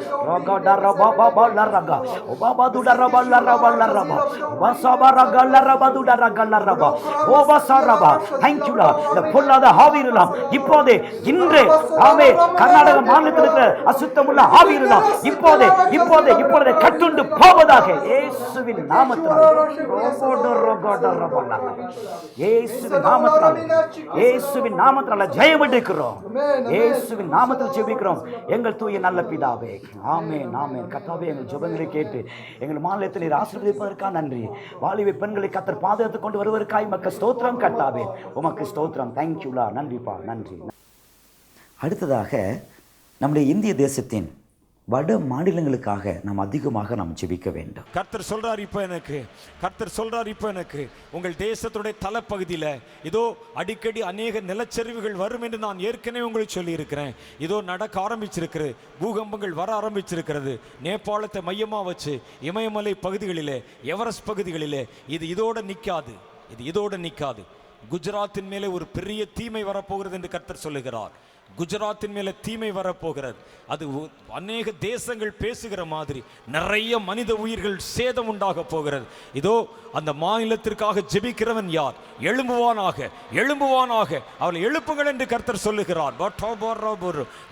இப்போதே இன்று ஆமே கர்நாடக மாநிலத்தில் இருக்கிற அசுத்தமுள்ள ஆவியெல்லாம் இப்போதே கட்டுண்டு போவதாக இயேசுவின் நாமத்தினாலே. இயேசுவின் நாமத்தினால ஜெயம் எடுக்கிறோம். இயேசுவின் நாமத்தில் ஜெபிக்கிறோம் எங்கள் தூய நல்ல பிதாவே. ஆமென் ஆமென். கர்த்தாவே எங்கள் ஜெபங்களை கேட்டு எங்கள் மாநிலத்தில் நீர் ஆசீர்வதிப்பதற்காக நன்றி. வாலிப பெண்களை கர்த்தர் பாதுகாத்துக் கொண்டு வருவதற்காக உமக்கு ஸ்தோத்திரம் கர்த்தாவே. உமக்கு ஸ்தோத்திரம். தேங்க்யூ லா. நன்றிப்பா. நன்றி. அடுத்ததாக நம்முடைய இந்திய தேசத்தின் வட மாநிலங்களுக்காக நாம் அதிகமாக நாம் ஜெபிக்க வேண்டும். கர்த்தர் சொல்றார் இப்போ எனக்கு உங்கள் தேசத்துடைய தலைப்பகுதியில் இதோ அடிக்கடி அநேக நிலச்சரிவுகள் வரும் என்று நான் ஏற்கனவே உங்களுக்கு சொல்லி இருக்கிறேன். இதோ நடக்க ஆரம்பிச்சிருக்கிறது, பூகம்பங்கள் வர ஆரம்பிச்சிருக்கிறது. நேபாளத்தை மையமாக வச்சு இமயமலை பகுதிகளிலே, எவரெஸ்ட் பகுதிகளிலே இதோடு நிற்காது. குஜராத்தின் மேலே ஒரு பெரிய தீமை வரப்போகிறது என்று கர்த்தர் சொல்லுகிறார். குஜராத்தின் மேலே தீமை வரப்போகிறது. அது அநேக தேசங்கள் பேசுகிற மாதிரி நிறைய மனித உயிர்கள் சேதம் உண்டாக போகிறது. இதோ அந்த மாநிலத்திற்காக ஜெபிக்கிறவன் யார்? எழும்புவானாக அவளை எழுப்புங்கள் என்று கர்த்தர் சொல்லுகிறார்.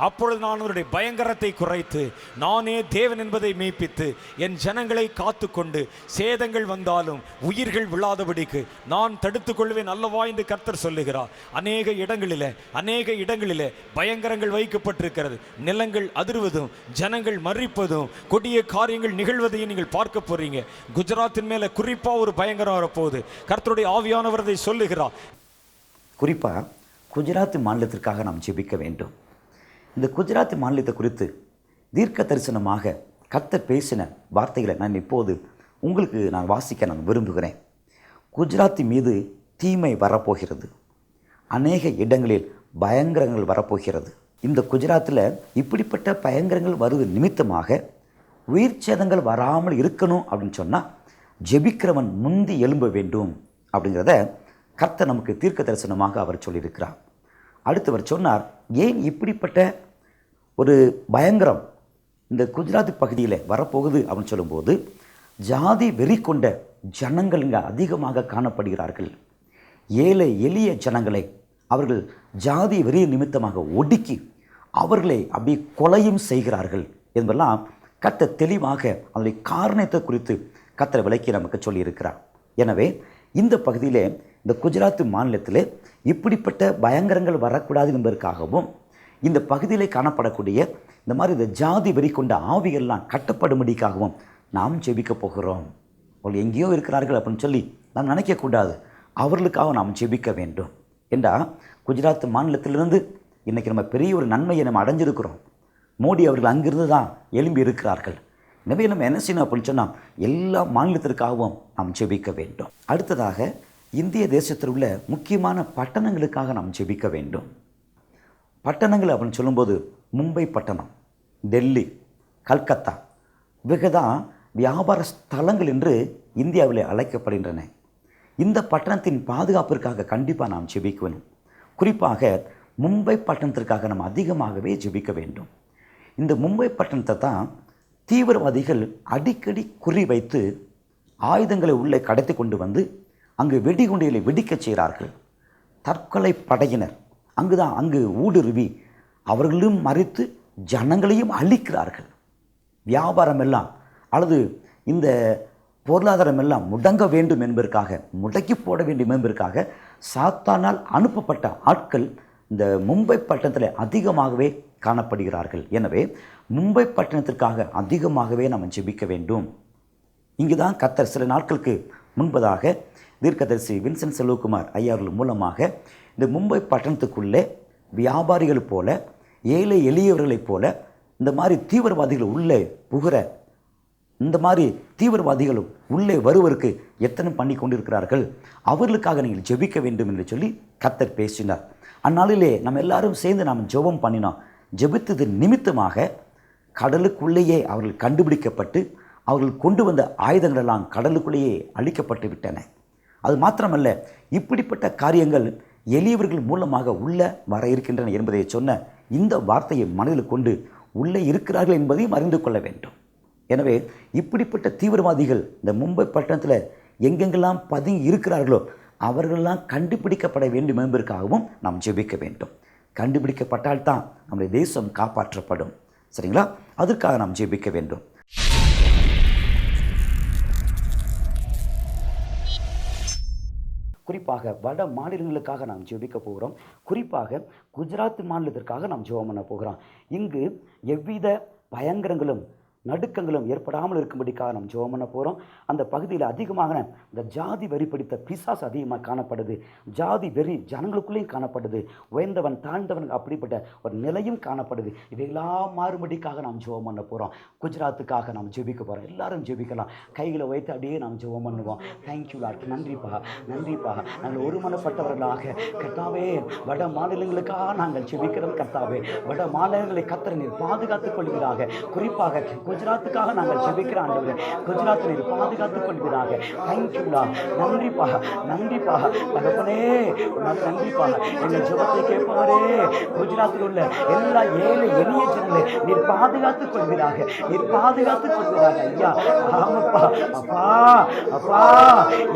அப்பொழுது நான் அவருடைய பயங்கரத்தை குறைத்து நானே தேவன் என்பதை மெய்ப்பித்து என் ஜனங்களை காத்து கொண்டு சேதங்கள் வந்தாலும் உயிர்கள் விழாதபடிக்கு நான் தடுத்துக் கொள்வேன் அல்லவா என்று கர்த்தர் சொல்லுகிறார். அநேக இடங்களிலே பயங்கரங்கள் வைக்கப்பட்டிருக்கிறது. நிலங்கள் அதிர்வதும் ஜனங்கள் மறிப்பதும் கொடிய காரியங்கள் நிகழ்வதையும் நீங்கள் பார்க்க போறீங்க. குஜராத்தின் மேல குறிப்பா ஒரு பயங்கரம் வரப்போகுது. கர்த்தருடைய ஆவியானவர் அதை சொல்லுகிறார். குறிப்பா குஜராத் மாநிலத்திற்காக நாம் ஜெபிக்க வேண்டும். இந்த குஜராத் மாநிலத்தை குறித்து தீர்க்க தரிசனமாக கர்த்தர் பேசின வார்த்தைகளை நான் இப்போது உங்களுக்கு நான் வாசிக்க நான் விரும்புகிறேன். குஜராத் மீது தீமை வரப்போகிறது. அநேக இடங்களில் பயங்கரங்கள் வரப்போகிறது. இந்த குஜராத்தில் இப்படிப்பட்ட பயங்கரங்கள் வருவது நிமித்தமாக உயிர் சேதங்கள் வராமல் இருக்கணும் அப்படின்னு சொன்னால் ஜெபிக்கிறவன் முந்தி எழும்ப வேண்டும் அப்படிங்கிறத கர்த்தர் நமக்கு தீர்க்க தரிசனமாக அவர் சொல்லியிருக்கிறார். அடுத்தவர் சொன்னார், ஏன் இப்படிப்பட்ட ஒரு பயங்கரம் இந்த குஜராத் பகுதியில் வரப்போகுது அப்படின்னு சொல்லும்போது, ஜாதி வெறி கொண்ட ஜனங்கள் இங்கே அதிகமாக காணப்படுகிறார்கள். ஏழை எளிய ஜனங்களை அவர்கள் ஜாதி வெறிய நிமித்தமாக ஒடுக்கி அவர்களை அப்படியே கொலையும் செய்கிறார்கள் என்பதெல்லாம் கர்த்தர் தெளிவாக அதனுடைய காரணத்தை குறித்து கர்த்தர் விளக்கி நமக்கு சொல்லியிருக்கிறார். எனவே இந்த பகுதியிலே இந்த குஜராத் மாநிலத்திலே இப்படிப்பட்ட பயங்கரங்கள் வரக்கூடாது என்பதற்காகவும் இந்த பகுதியிலே காணப்படக்கூடிய இந்த மாதிரி இந்த ஜாதி வெறி கொண்ட ஆவிகள்லாம் கட்டப்படும்படிக்காகவும் நாம் ஜெபிக்க போகிறோம். அவர்கள் எங்கேயோ இருக்கிறார்கள் அப்படின்னு சொல்லி நாம் நினைக்கக்கூடாது. அவர்களுக்காக நாம் ஜெபிக்க வேண்டும். என்றால் குஜராத் மாநிலத்திலிருந்து இன்றைக்கி நம்ம பெரிய ஒரு நன்மையை நம்ம அடைஞ்சிருக்கிறோம். மோடி அவர்கள் அங்கிருந்து தான் எழும்பி இருக்கிறார்கள். எனவே நம்ம என்ன செய்யணும் அப்படின்னு சொன்னால் எல்லா மாநிலத்திற்காகவும் நாம் ஜெபிக்க வேண்டும். அடுத்ததாக இந்திய தேசத்தில் உள்ள முக்கியமான பட்டணங்களுக்காக நாம் ஜெபிக்க வேண்டும். பட்டணங்கள் அப்படின்னு சொல்லும்போது மும்பை பட்டணம், டெல்லி, கல்கத்தா இவைதான் வியாபார ஸ்தலங்கள் என்று இந்தியாவில் அழைக்கப்படுகின்றன. இந்த பட்டணத்தின் பாதுகாப்பிற்காக கண்டிப்பாக நாம் ஜெபிக்க வேண்டும். குறிப்பாக மும்பை பட்டணத்திற்காக நாம் அதிகமாகவே ஜெபிக்க வேண்டும். இந்த மும்பை பட்டணத்தை தான் தீவிரவாதிகள் அடிக்கடி குறி வைத்து ஆயுதங்களை உள்ளே கடத்தி கொண்டு வந்து அங்கு வெடிகுண்டுகளை வெடிக்கச் செய்கிறார்கள். தற்கொலை படையினர் அங்கு ஊடுருவி அவர்களும் மறித்து ஜனங்களையும் அழிக்கிறார்கள். வியாபாரம் எல்லாம் அல்லது இந்த பொருளாதாரம் எல்லாம் முடங்க வேண்டும் என்பதற்காக, முடக்கி போட வேண்டும் என்பதற்காக சாத்தானால் அனுப்பப்பட்ட ஆட்கள் இந்த மும்பை பட்டணத்தில் அதிகமாகவே காணப்படுகிறார்கள். எனவே மும்பை பட்டணத்திற்காக அதிகமாகவே நாம் ஜெபிக்க வேண்டும். இங்கு தான் கர்த்தர் சில நாட்களுக்கு முன்பதாக தீர்க்கதரிசி வின்சென்ட் செல்வகுமார் ஐயாவர்கள் மூலமாக இந்த மும்பை பட்டணத்துக்குள்ளே வியாபாரிகள் போல, ஏழை எளியவர்களைப் போல இந்த மாதிரி தீவிரவாதிகள் உள்ளே புகிற, இந்த மாதிரி தீவிரவாதிகளும் உள்ளே வருவதற்கு எத்தனை பண்ணி கொண்டிருக்கிறார்கள், அவர்களுக்காக நீங்கள் ஜெபிக்க வேண்டும் என்று சொல்லி கர்த்தர் பேசினார். அந்நாளிலே நம்ம எல்லாரும் சேர்ந்து நாம் ஜெபம் பண்ணினோம். ஜெபித்தது நிமித்தமாக கடலுக்குள்ளேயே அவர்கள் கண்டுபிடிக்கப்பட்டு அவர்கள் கொண்டு வந்த ஆயுதங்களெல்லாம் கடலுக்குள்ளேயே அழிக்கப்பட்டு விட்டன. அது மாத்திரமல்ல, இப்படிப்பட்ட காரியங்கள் எளியவர்கள் மூலமாக உள்ளே வர இருக்கின்றன என்பதை சொன்ன இந்த வார்த்தையை மனதில் கொண்டு உள்ளே இருக்கிறார்கள் என்பதையும் அறிந்து கொள்ள வேண்டும். எனவே இப்படிப்பட்ட தீவிரவாதிகள் இந்த மும்பை பட்டணத்தில் எங்கெங்கெல்லாம் பதுங்கி இருக்கிறார்களோ அவர்களெல்லாம் கண்டுபிடிக்கப்பட வேண்டும் என்பதற்காகவும் நாம் ஜெபிக்க வேண்டும். கண்டுபிடிக்கப்பட்டால்தான் நம்முடைய தேசம் காப்பாற்றப்படும். சரிங்களா? அதற்காக நாம் ஜெபிக்க வேண்டும். குறிப்பாக வட மாநிலங்களுக்காக நாம் ஜெபிக்க போகிறோம். குறிப்பாக குஜராத் மாநிலத்திற்காக நாம் ஜெபம் பண்ண போகிறோம். இங்கு எவ்வித பயங்கரங்களும் நடுக்கங்களும் ஏற்படாமல் இருக்கும்படிக்காக நாம் ஜெபம் பண்ண போகிறோம். அந்த பகுதியில் அதிகமாக இந்த ஜாதி வெறி பிடித்த பிசாசு அதிகமாக காணப்படுது. ஜாதி வெறி ஜனங்களுக்குள்ளேயும் காணப்படுது. உயர்ந்தவன் தாழ்ந்தவன் அப்படிப்பட்ட ஒரு நிலையும் காணப்படுது. இவையெல்லாம் மாறுபடிக்காக நாம் ஜெபம் பண்ண போகிறோம். குஜராத்துக்காக நாம் ஜெபிக்க போகிறோம். எல்லாரும் ஜெபிக்கலாம். கைகளை வைத்து அப்படியே நாம் ஜெபம் பண்ணுவோம். Thank you lord. நன்றிப்பா, நன்றிப்பா. நாங்கள் ஒருமனப்பட்டவர்களாக கர்த்தாவே வட மாநிலங்களுக்காக நாங்கள் ஜெபிக்கிறோம். கர்த்தாவே வட மாநிலங்களை கர்த்தர் நீர் பாதுகாத்துக் கொள்வீராக. குறிப்பாக குஜராத்துக்காக நாங்கள் ஜெபிக்கிற ஆண்டவரே, குஜராத்தை நீர் பாதுகாத்துக் கொள்வீராக. தேங்க்யூலா. நன்றிப்பா, நன்றிப்பா தகப்பனே, நன்றிப்பா. எங்கள் ஜெபத்தை கேட்பவரே, குஜராத்தில் உள்ள எல்லா ஏழை எளிய ஜனங்களை நீர் பாதுகாத்துக் கொள்வீராக. நீர் பாதுகாத்துக் கொள்வீராக ஐயா. ஆமப்பா, அப்பா, அப்பா,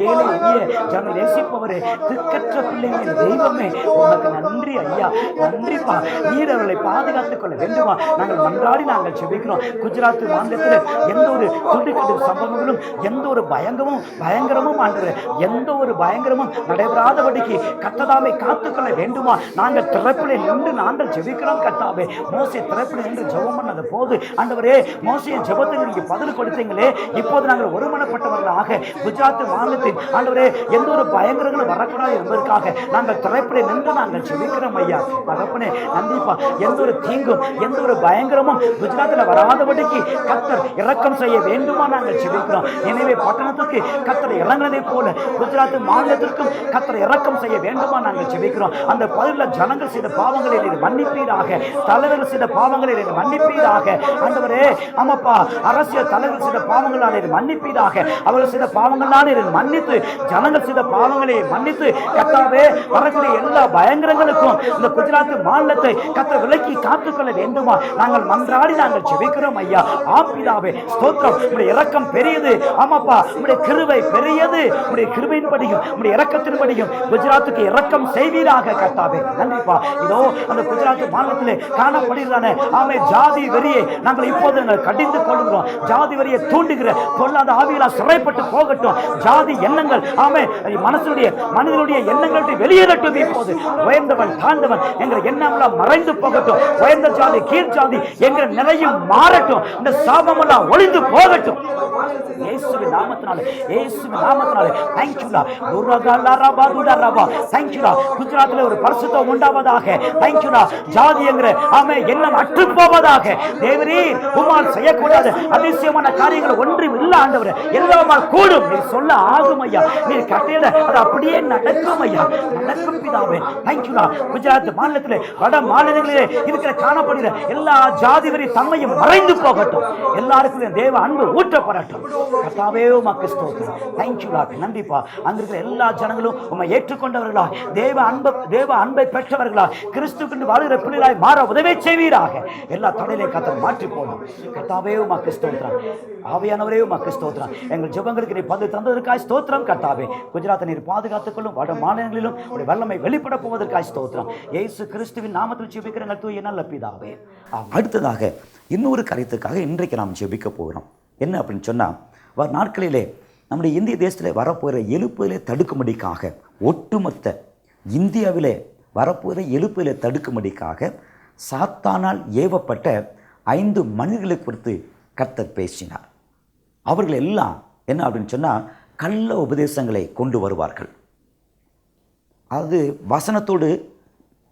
ஏழை எளிய ஜனங்களை நேசிப்பவரே, திக்கற்ற பிள்ளைகளின் தெய்வமே, உனக்கு நன்றி ஐயா. நன்றிப்பா. நீர் அவர்களை பாதுகாத்துக் கொள்ள வேண்டுமா நாங்கள் மன்றாடி நாங்கள் ஜெபிக்கிறோம். குஜராத் மாநிலத்தில் எந்த ஒரு துடிக்கட்டு சம்பவங்களும், எந்த ஒரு பயங்கரமும் ஆண்டவரே, எந்த ஒரு பயங்கரமும் நடைபெறாதபடிக்கு கர்த்ததாமே காத்துக்கொள்ள வேண்டுமா நாங்கள் திறப்பிலே நின்று நாங்கள் ஜெபிக்கிறோம். கர்த்தாவே, மோசே திறப்பிலே நின்று ஜெபம் பண்ணது போது ஆண்டவரே, மோசையின் ஜெபத்துக்கு நீங்க பதில் கொடுத்தீங்களே, இப்போது நாங்கள் ஒருமனப்பட்டவர்களாக குஜராத் மாநிலத்தில் ஆண்டவரே எந்த ஒரு பயங்கரங்களும் வரக்கூடாது என்பதற்காக நாங்கள் திறப்பிலே நின்று நாங்கள் ஜெபிக்கிறோம் ஐயா. தகப்பனே நன்றிப்பா. எந்த ஒரு தீங்கும் எந்த ஒரு பயங்கரமும் குஜராத்தில் வராதபடிக்கு கர்த்தர் இரக்கம் செய்ய வேண்டுமா நாங்கள் ஜெபிக்கிறோம். எனவே பட்டணத்துக்கு கர்த்தர் இறங்கினதை போல குஜராத் மாநிலத்திற்கும் கர்த்தர் இரக்கம் செய்ய வேண்டுமா நாங்கள் ஜெபிக்கிறோம். அந்த பகுதியில் ஜனங்கள் செய்த பாவங்களை நீர் மன்னிப்பீராக. தலைவர்கள் செய்த பாவங்களை நீர் மன்னிப்பீராக. ஆண்டவரே ஆமாப்பா, அரசியல் தலைவர்கள் செய்த பாவங்களால் நீர் மன்னிப்பீராக. அவர்கள் செய்த பாவங்களால் நீர் மன்னித்து, ஜனங்கள் செய்த பாவங்களை மன்னித்து கர்த்தாவே வரக்கூடிய எல்லா பயங்கரங்களுக்கும் இந்த குஜராத் மாநிலத்தை கர்த்தர் விலக்கி காத்துக்கொள்ள வேண்டுமா நாங்கள் மன்றாடி நாங்கள் ஜெபிக்கிறோம் ஐயா. ஆம்பிதாவே ஸ்தோத்திரம். உம்முடைய இரக்கம் பெரியது. ஆமாப்பா, உம்முடைய கிருபை பெரியது. உம்முடைய கிருபையின் படியும் உம்முடைய இரக்கத்தின் படியும் குஜராத்துக்கு இரக்கம் செய்வீராக கர்த்தாவே. நன்றிப்பா. இதோ அந்த குஜராத் மாநிலத்திலே காணப்படுகிறானே ஆமே ஜாதி வெறியை நாங்கள் இப்போது கடிந்து கொள்கிறோம். ஜாதி வெறியை தூண்டுகிற பொல்லாத ஆவிகளால் சிறைப்பட்டு போகட்டும். ஜாதி எண்ணங்கள் ஆமே மனிதனுடைய எண்ணங்களை வெளியேறட்டும். இப்போது உயர்ந்தவன் தாழ்ந்தவன் எங்கள் எண்ணங்களாம் மறைந்து போகட்டும். உயர்ந்த ஜாதி கீழ் ஜாதி எங்கள் நிலையும் மாறட்டும். இந்த சாபமெல்லாம் ஒளிந்து போகட்டும். இயேசுவின் நாமத்தினாலே, இயேசுவின் நாமத்தினாலே தேங்க்யூலா. தேங்க்யூலா. குஜராத்தில் ஒரு பரிசுத்தம் உண்டாவதாக. தேங்க்யூலா. ஜாதி என்கிற ஆமே எண்ணம் அற்று போவதாக. தேவரே உம்மால் செய்யக்கூடாத அதிசயமான காரியங்கள் ஒன்றும் இல்ல ஆண்டவரே. எல்லாமால் கூடும். நீ சொல்ல ஆகும் ஐயா. நீ கட்டிட அது அப்படியே நடக்கும் ஐயா. நடக்கும் பிதாவே. தேங்க்யூலா. குஜராத் மாநிலத்திலே வட மாநிலங்களிலே இருக்கிற காணப்படுகிற எல்லா ஜாதி வரி தன்மையும் மறைந்து போகட்டும். எல்லாருக்கும் தேவ அன்பு ஊற்றப்படட்டும். கர்த்தாவே உமக்கு ஸ்தோத்திரம். தேங்க்யூலா. நன்றிப்பா. அங்க இருக்கிற எல்லா ஜனங்களும் உம்மை ஏற்றுக்கொண்டவர்களா, தேவ அன்பை பெற்றவர்களா, கிறிஸ்துவுக்கு வாழ்கிற பிள்ளைகளாய் மாற உதவி செய்வீராக. எல்லா தடையிலே கர்த்தர் மாற்றி போடும். கர்த்தாவே உமக்கு ஸ்தோத்திரம். ஆவியானவரே உமக்கு ஸ்தோத்திரம். எங்கள் ஜெபங்களுக்கு நீ பதில் தந்ததற்காய் ஸ்தோத்திரம் கர்த்தாவே. குஜராத்தை நீர் பாதுகாத்துக் கொள்ளும். வட மாநிலங்களிலும் ஒரு வல்லமை வெளிப்பட போவதற்காய் ஸ்தோத்திரம். இயேசு கிறிஸ்துவின் நாமத்தில் ஜெபிக்கிற எங்கள் தூய நல்ல பிதாவே. அடுத்ததாக இன்னொரு காரியத்துக்காக இன்றைக்கு நாம் ஜெபிக்க போகிறோம். என்ன அப்படின்னு சொன்னால், வர நாட்களிலே நம்முடைய இந்திய தேசத்தில் வரப்போகிற எழுப்புதலை தடுக்கும்படிக்காக, ஒட்டுமொத்த இந்தியாவிலே வரப்போகிற எழுப்புதலை தடுக்கும்படிக்காக சாத்தானால் ஏவப்பட்ட 5 மனிதர்களை குறித்து கர்த்தர் பேசினார். அவர்கள் எல்லாம் என்ன அப்படின்னு சொன்னால், கள்ள உபதேசங்களை கொண்டு வருவார்கள். அது வசனத்தோடு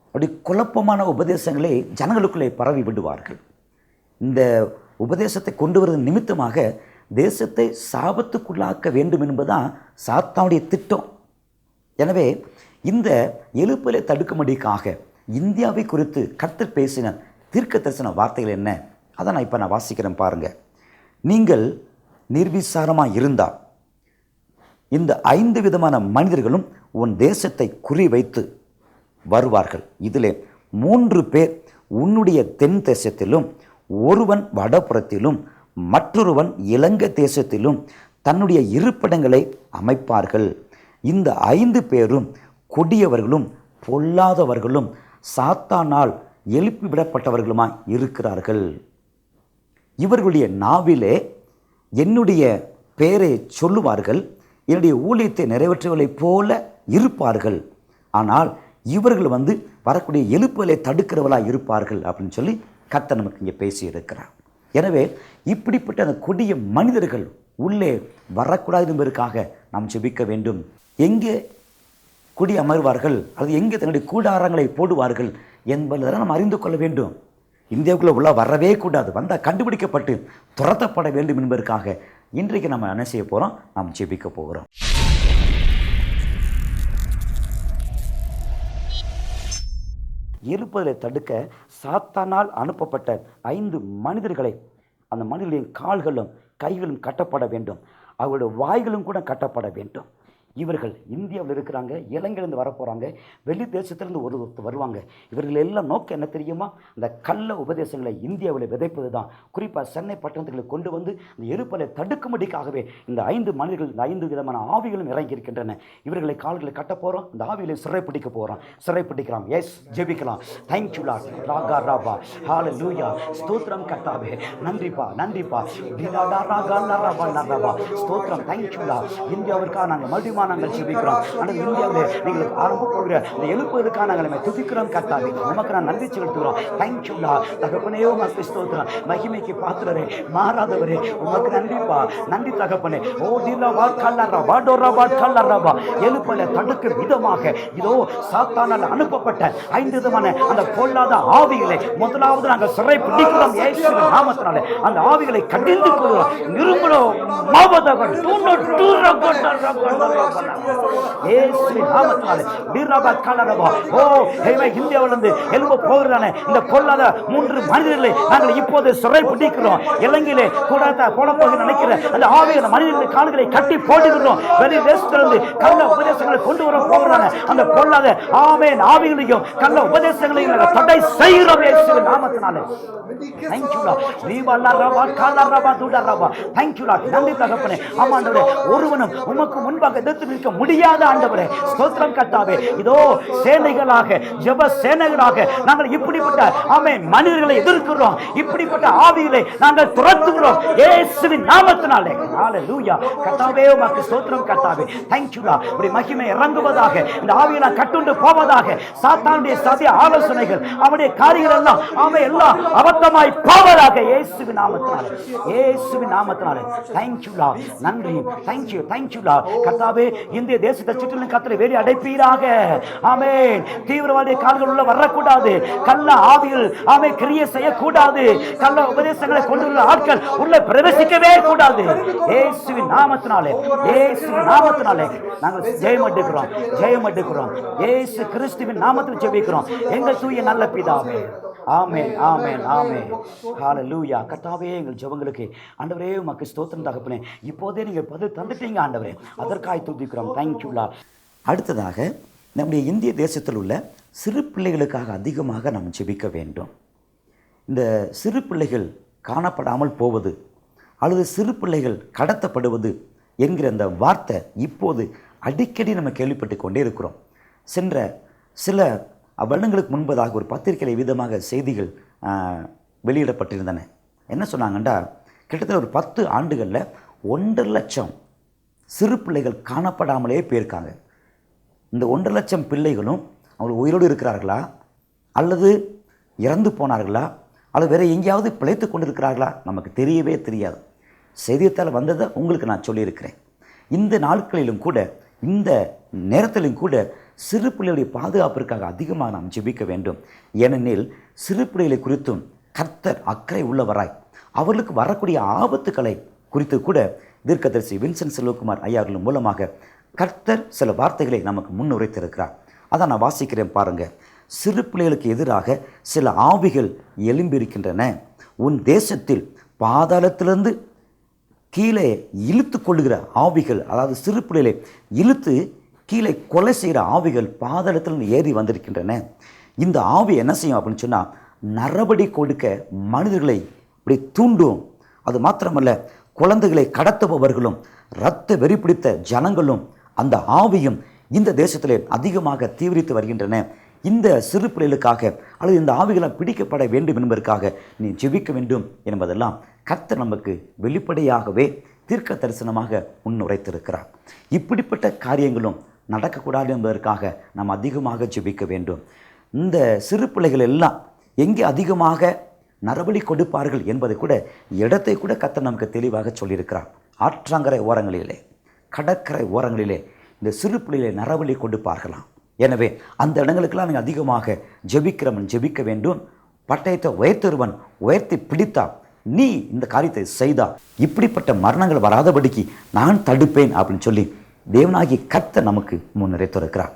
அப்படி குழப்பமான உபதேசங்களை ஜனங்களுக்குள்ளே பரவி விடுவார்கள். இந்த உபதேசத்தை கொண்டு வருவதன் நிமித்தமாக தேசத்தை சாபத்துக்குள்ளாக்க வேண்டும் என்பதுதான் சாத்தானுடைய திட்டம். எனவே இந்த எழுப்புதலை தடுக்கும்படிக்காக இந்தியாவை குறித்து கர்த்தர் பேசின தீர்க்க தரிசன வார்த்தைகள் என்ன, அதை நான் இப்போ வாசிக்கிறேன் பாருங்கள். நீங்கள் நிர்விசாரமாக இருந்தால் இந்த 5 விதமான மனிதர்களும் உன் தேசத்தை குறிவைத்து வருவார்கள். இதில் 3 பேர் உன்னுடைய தென் தேசத்திலும், ஒருவன் வடபுறத்திலும், மற்றொருவன் இலங்கை தேசத்திலும் தன்னுடைய இருப்பிடங்களை அமைப்பார்கள். இந்த 5 பேரும் கொடியவர்களும் பொல்லாதவர்களும் சாத்தானால் எழுப்பிவிடப்பட்டவர்களுமாய் இருக்கிறார்கள். இவர்களுடைய நாவிலே என்னுடைய பெயரை சொல்லுவார்கள், என்னுடைய ஊழியத்தை நிறைவேற்றுவதைப் போல இருப்பார்கள். ஆனால் இவர்கள் வரக்கூடிய எழுப்புதலை தடுக்கிறவர்களாக இருப்பார்கள் அப்படின்னு சொல்லி கர்த்தர் நமக்கு இங்கே பேசி இருக்கிறார். எனவே இப்படிப்பட்ட அந்த கொடிய மனிதர்கள் உள்ளே வரக்கூடாது என்பதற்காக நாம் ஜெபிக்க வேண்டும். எங்கே குடி அமர்வார்கள், அல்லது எங்கே தன்னுடைய கூடாரங்களை போடுவார்கள் என்பதை நாம் அறிந்து கொள்ள வேண்டும். இந்தியாவுக்குள்ளே உள்ள வரவே கூடாது, வந்தால் கண்டுபிடிக்கப்பட்டு துரத்தப்பட வேண்டும் என்பதற்காக இன்றைக்கு நம்ம என்ன செய்ய போகிறோம், நாம் ஜெபிக்க போகிறோம். எழுப்புதலை தடுக்க சாத்தானால் அனுப்பப்பட்ட 5 மனிதர்களை, அந்த மனிதர்களின் கால்களும் கைகளும் கட்டப்பட வேண்டும். அவர்களுடைய வாய்களும் கூட கட்டப்பட வேண்டும். இவர்கள் இந்தியாவில் இருக்கிறாங்க, இலங்கையிலேருந்து வரப்போகிறாங்க, வெளி தேசத்திலேருந்து ஒருத்தர் வருவாங்க. இவர்கள் எல்லாம் நோக்கம் என்ன தெரியுமா, இந்த கள்ள உபதேசங்களை இந்தியாவில் விதைப்பது தான். குறிப்பாக சென்னை பட்டணத்துக்கு கொண்டு வந்து இந்த எழுப்புதலை தடுக்கும்படிக்காகவே இந்த 5 மனிதர்கள், இந்த 5 விதமான ஆவிகளும் இறங்கி இருக்கின்றன. இவர்களை கால்களை கட்ட போகிறோம், இந்த ஆவிகளை சிறைப்பிடிக்க போகிறோம், சிறைப்பிடிக்கலாம். எஸ், ஜெபிக்கலாம். Thank you lord. ராகா ராபா ஹல்லேலூயா. ஸ்தோத்திரம் கர்த்தாவே. நன்றிப்பா, நன்றிப்பா. ஸ்தோத்திரம். Thank you Lord. இந்தியாவிற்காக நாங்கள் மறுபடியும் நாங்கள் ஜெபிக்கிறோம். ஆனால் இந்தியாவில் நீங்கள் ஆரம்ப போகிற இந்த எழுப்புதலுக்காக நாங்கள் துதிக்கிறோம் கர்த்தாவே. உமக்கு நான் நன்றி செலுத்துகிறோம். Thank you Lord. தகப்பனே உமக்கு ஸ்தோத்திரம். மகிமைக்கு பாத்திரரே, மாறாதவரே, உமக்கு நன்றிப்பா. நன்றி தகப்பனே. ஓ திலவா கல்லரவா டோரவா கல்லரவா. எழுப்புதலை தடுக்கும் விதமாக இதோ சாத்தானால் அனுப்பப்பட்ட 5 விதமான அந்த பொல்லாத ஆவிகளை முதலாவது நாங்கள் சிறை பிடிக்கிறோம். இயேசுவின் நாமத்தினாலே அந்த ஆவிகளை கடிந்து கொள்கிறோம். நிரும்புகிறோம். தகன் தூண்டு டூர இயேசுவின் நாமத்தினாலே வீரபா கலரபா. ஓ ஹேமே இந்தியாவிலிருந்து எழும்ப போகிறானே இந்த பொல்லாத 3 மனிதர்களை நாங்கள் இப்போது சிறை பிடிக்கிறோம். இலங்கையிலே கூடாத போட போக நினைக்கிற அந்த ஆவியான மனிதர்களை கால்களை கட்டி போட்டுக்கிறோம். வெளி தேசத்திலிருந்து கள்ள உபதேசங்களை கொண்டு வர போகிறானே அந்த பொல்லாத ஆமென் ஆவிகளையும் கள்ள உபதேசங்களையும் நாங்கள் தடை செய்கிறோம் இயேசுவின் நாமத்தினாலே. Thank you Lord. ரீபல்லா Rafah கலரபா துடரபா. Thank you Lord. நன்றி தகப்பனே. ஆமாண்டவரே, ஒருவனும் உமக்கு முன்பாக எதிர்த்து நிற்க முடியாத ஆண்டவரே, ஸ்தோத்திரம் கர்த்தாவே. இதோ சேனைகளாக ஜெப சேனைகளாக நாங்கள் இப்படிப்பட்ட ஆமென் மனிதர்களை எதிர்க்கிறோம். இப்படிப்பட்ட ஆவிகளை நாங்கள் துரத்துகிறோம் இயேசுவின் நாமத்தினாலே. ஹalleluya. கர்த்தாவே உமக்கு ஸ்தோத்திரம் கர்த்தாவே. Thank you Lord. உம்முடைய மகிமை இறங்குவதாக, இந்த ஆவிகளை கட்டுண்டு போவதாக, சாத்தானுடைய சதிய ஆலோசனைகள் அவருடைய காரியங்கள் எல்லாம் ஆமென் எல்லாம் அபத்தமாய் போவதாக இயேசுவின் நாமத்தினாலே. இயேசுவின் நாமத்தினாலே. Thank you Lord. நன்றி. Thank you Lord. கர்த்தாவே, இந்திய தேசத்தை சுற்றிலும் கர்த்தரை வேலி அடைப்பீராக. ஆமென். தீவிரவாதி கால்கள் உள்ள வரக்கூடாது. கள்ள ஆவிகள் ஆமென் கிரியை செய்யக்கூடாது. கள்ள உபதேசங்களை கொண்டுள்ள ஆட்கள் உள்ள பிரவேசிக்கவே கூடாது. இயேசுவின் நாமத்தினாலே, இயேசுவின் நாமத்தினாலே நாங்கள் ஜெயம் எடுக்கிறோம். இயேசு கிறிஸ்துவின் நாமத்தில் ஜெபிக்கிறோம் எங்கள் தூய நல்ல பிதாவே. ஆமென் ஆமென் ஆமென். ஹalleluya. கர்த்தாவே, எங்கள் ஜெபங்களுக்கு ஆண்டவரே உமக்கு ஸ்தோத்திரம் தகப்பனே. இப்போதே நீங்கள் பதில் தந்துட்டீங்க ஆண்டவரே, அதற்காக துதிக்கிறோம். Thank you Lord. அடுத்ததாக நம்முடைய இந்திய தேசத்தில் உள்ள சிறு பிள்ளைகளுக்காக அதிகமாக நாம் ஜெபிக்க வேண்டும். இந்த சிறு பிள்ளைகள் காணப்படாமல் போவது அல்லது சிறு பிள்ளைகள் கடத்தப்படுவது என்கிற அந்த வார்த்தை இப்போது அடிக்கடி நம்ம கேள்விப்பட்டு கொண்டே இருக்கிறோம். சென்ற சில வருடங்களுக்கு முன்பதாக ஒரு பத்திரிகை விதமாக செய்திகள் வெளியிடப்பட்டிருந்தன. என்ன சொன்னாங்கண்டா, கிட்டத்தட்ட ஒரு 10 ஆண்டுகளில் 1.5 லட்சம் சிறு பிள்ளைகள் காணப்படாமலே போயிருக்காங்க. இந்த 1.5 லட்சம் பிள்ளைகளும் அவங்க உயிரோடு இருக்கிறார்களா அல்லது இறந்து போனார்களா அல்லது வேறு எங்கேயாவது பிழைத்து கொண்டிருக்கிறார்களா நமக்கு தெரியவே தெரியாது. செய்தித்தாள் வந்ததை உங்களுக்கு நான் சொல்லியிருக்கிறேன். இந்த நாட்களிலும் கூட, இந்த நேரத்திலும் கூட சிறு பிள்ளைகளுடைய பாதுகாப்பிற்காக அதிகமாக நாம் ஜெபிக்க வேண்டும். ஏனெனில் சிறு பிள்ளைகளை குறித்தும் கர்த்தர் அக்கறை உள்ளவராய் அவர்களுக்கு வரக்கூடிய ஆபத்துக்களை குறித்து கூட தீர்க்கதரிசி வின்சென்ட் செல்வகுமார் ஐயாவின் மூலமாக கர்த்தர் சில வார்த்தைகளை நமக்கு முன்னுரைத்திருக்கிறார். அதான் நான் வாசிக்கிறேன் பாருங்க. சிறு பிள்ளைகளுக்கு எதிராக சில ஆவிகள் எழும்பியிருக்கின்றன. உன் தேசத்தில் பாதாளத்திலிருந்து கீழே இழுத்து கொள்ளுகிற ஆவிகள், அதாவது சிறு பிள்ளைகளை இழுத்து கீழே கொலை செய்கிற ஆவிகள் பாதாளத்திலிருந்து ஏறி வந்திருக்கின்றன. இந்த ஆவி என்ன செய்யும் அப்படின்னு சொன்னால், நரபடி கொடுக்க மனிதர்களை இப்படி தூண்டும். அது மாத்திரமல்ல, குழந்தைகளை கடத்துபவர்களும் இரத்த வெறி பிடித்த ஜனங்களும் அந்த ஆவியும் இந்த தேசத்திலே அதிகமாக தீவிரித்து வருகின்றன. இந்த சிறு பிள்ளைகளுக்காக அல்லது இந்த ஆவிகளை பிடிக்கப்பட வேண்டும் என்பதற்காக நீ ஜெபிக்க வேண்டும் என்பதெல்லாம் கர்த்தர் நமக்கு வெளிப்படையாகவே தீர்க்க தரிசனமாக முன்னுரைத்திருக்கிறார். இப்படிப்பட்ட காரியங்களும் நடக்கக்கூடாது என்பதற்காக நாம் அதிகமாக ஜெபிக்க வேண்டும். இந்த சிறு பிள்ளைகள் எல்லாம் எங்கே அதிகமாக நரபலி கொடுப்பார்கள் என்பதை கூட இடத்தை கூட கர்த்தர் நமக்கு தெளிவாக சொல்லியிருக்கிறார். ஆற்றங்கரை ஓரங்களிலே, கடற்கரை ஓரங்களிலே இந்த சிறு பிள்ளைகளை நரபலி கொடுப்பார்களாம். எனவே அந்த இடங்களுக்கெல்லாம் நீங்கள் அதிகமாக ஜெபிக்கிறவன் ஜெபிக்க வேண்டும். பட்டயத்தை உயர்த்தொருவன் உயர்த்தி பிடித்தான், நீ இந்த காரியத்தை செய்தா இப்படிப்பட்ட மரணங்கள் வராதபடிக்கு நான் தடுப்பேன் அப்படின்னு சொல்லி தேவனாகி கர்த்தர் நமக்கு முன்னுரைத்திருக்கிறார்.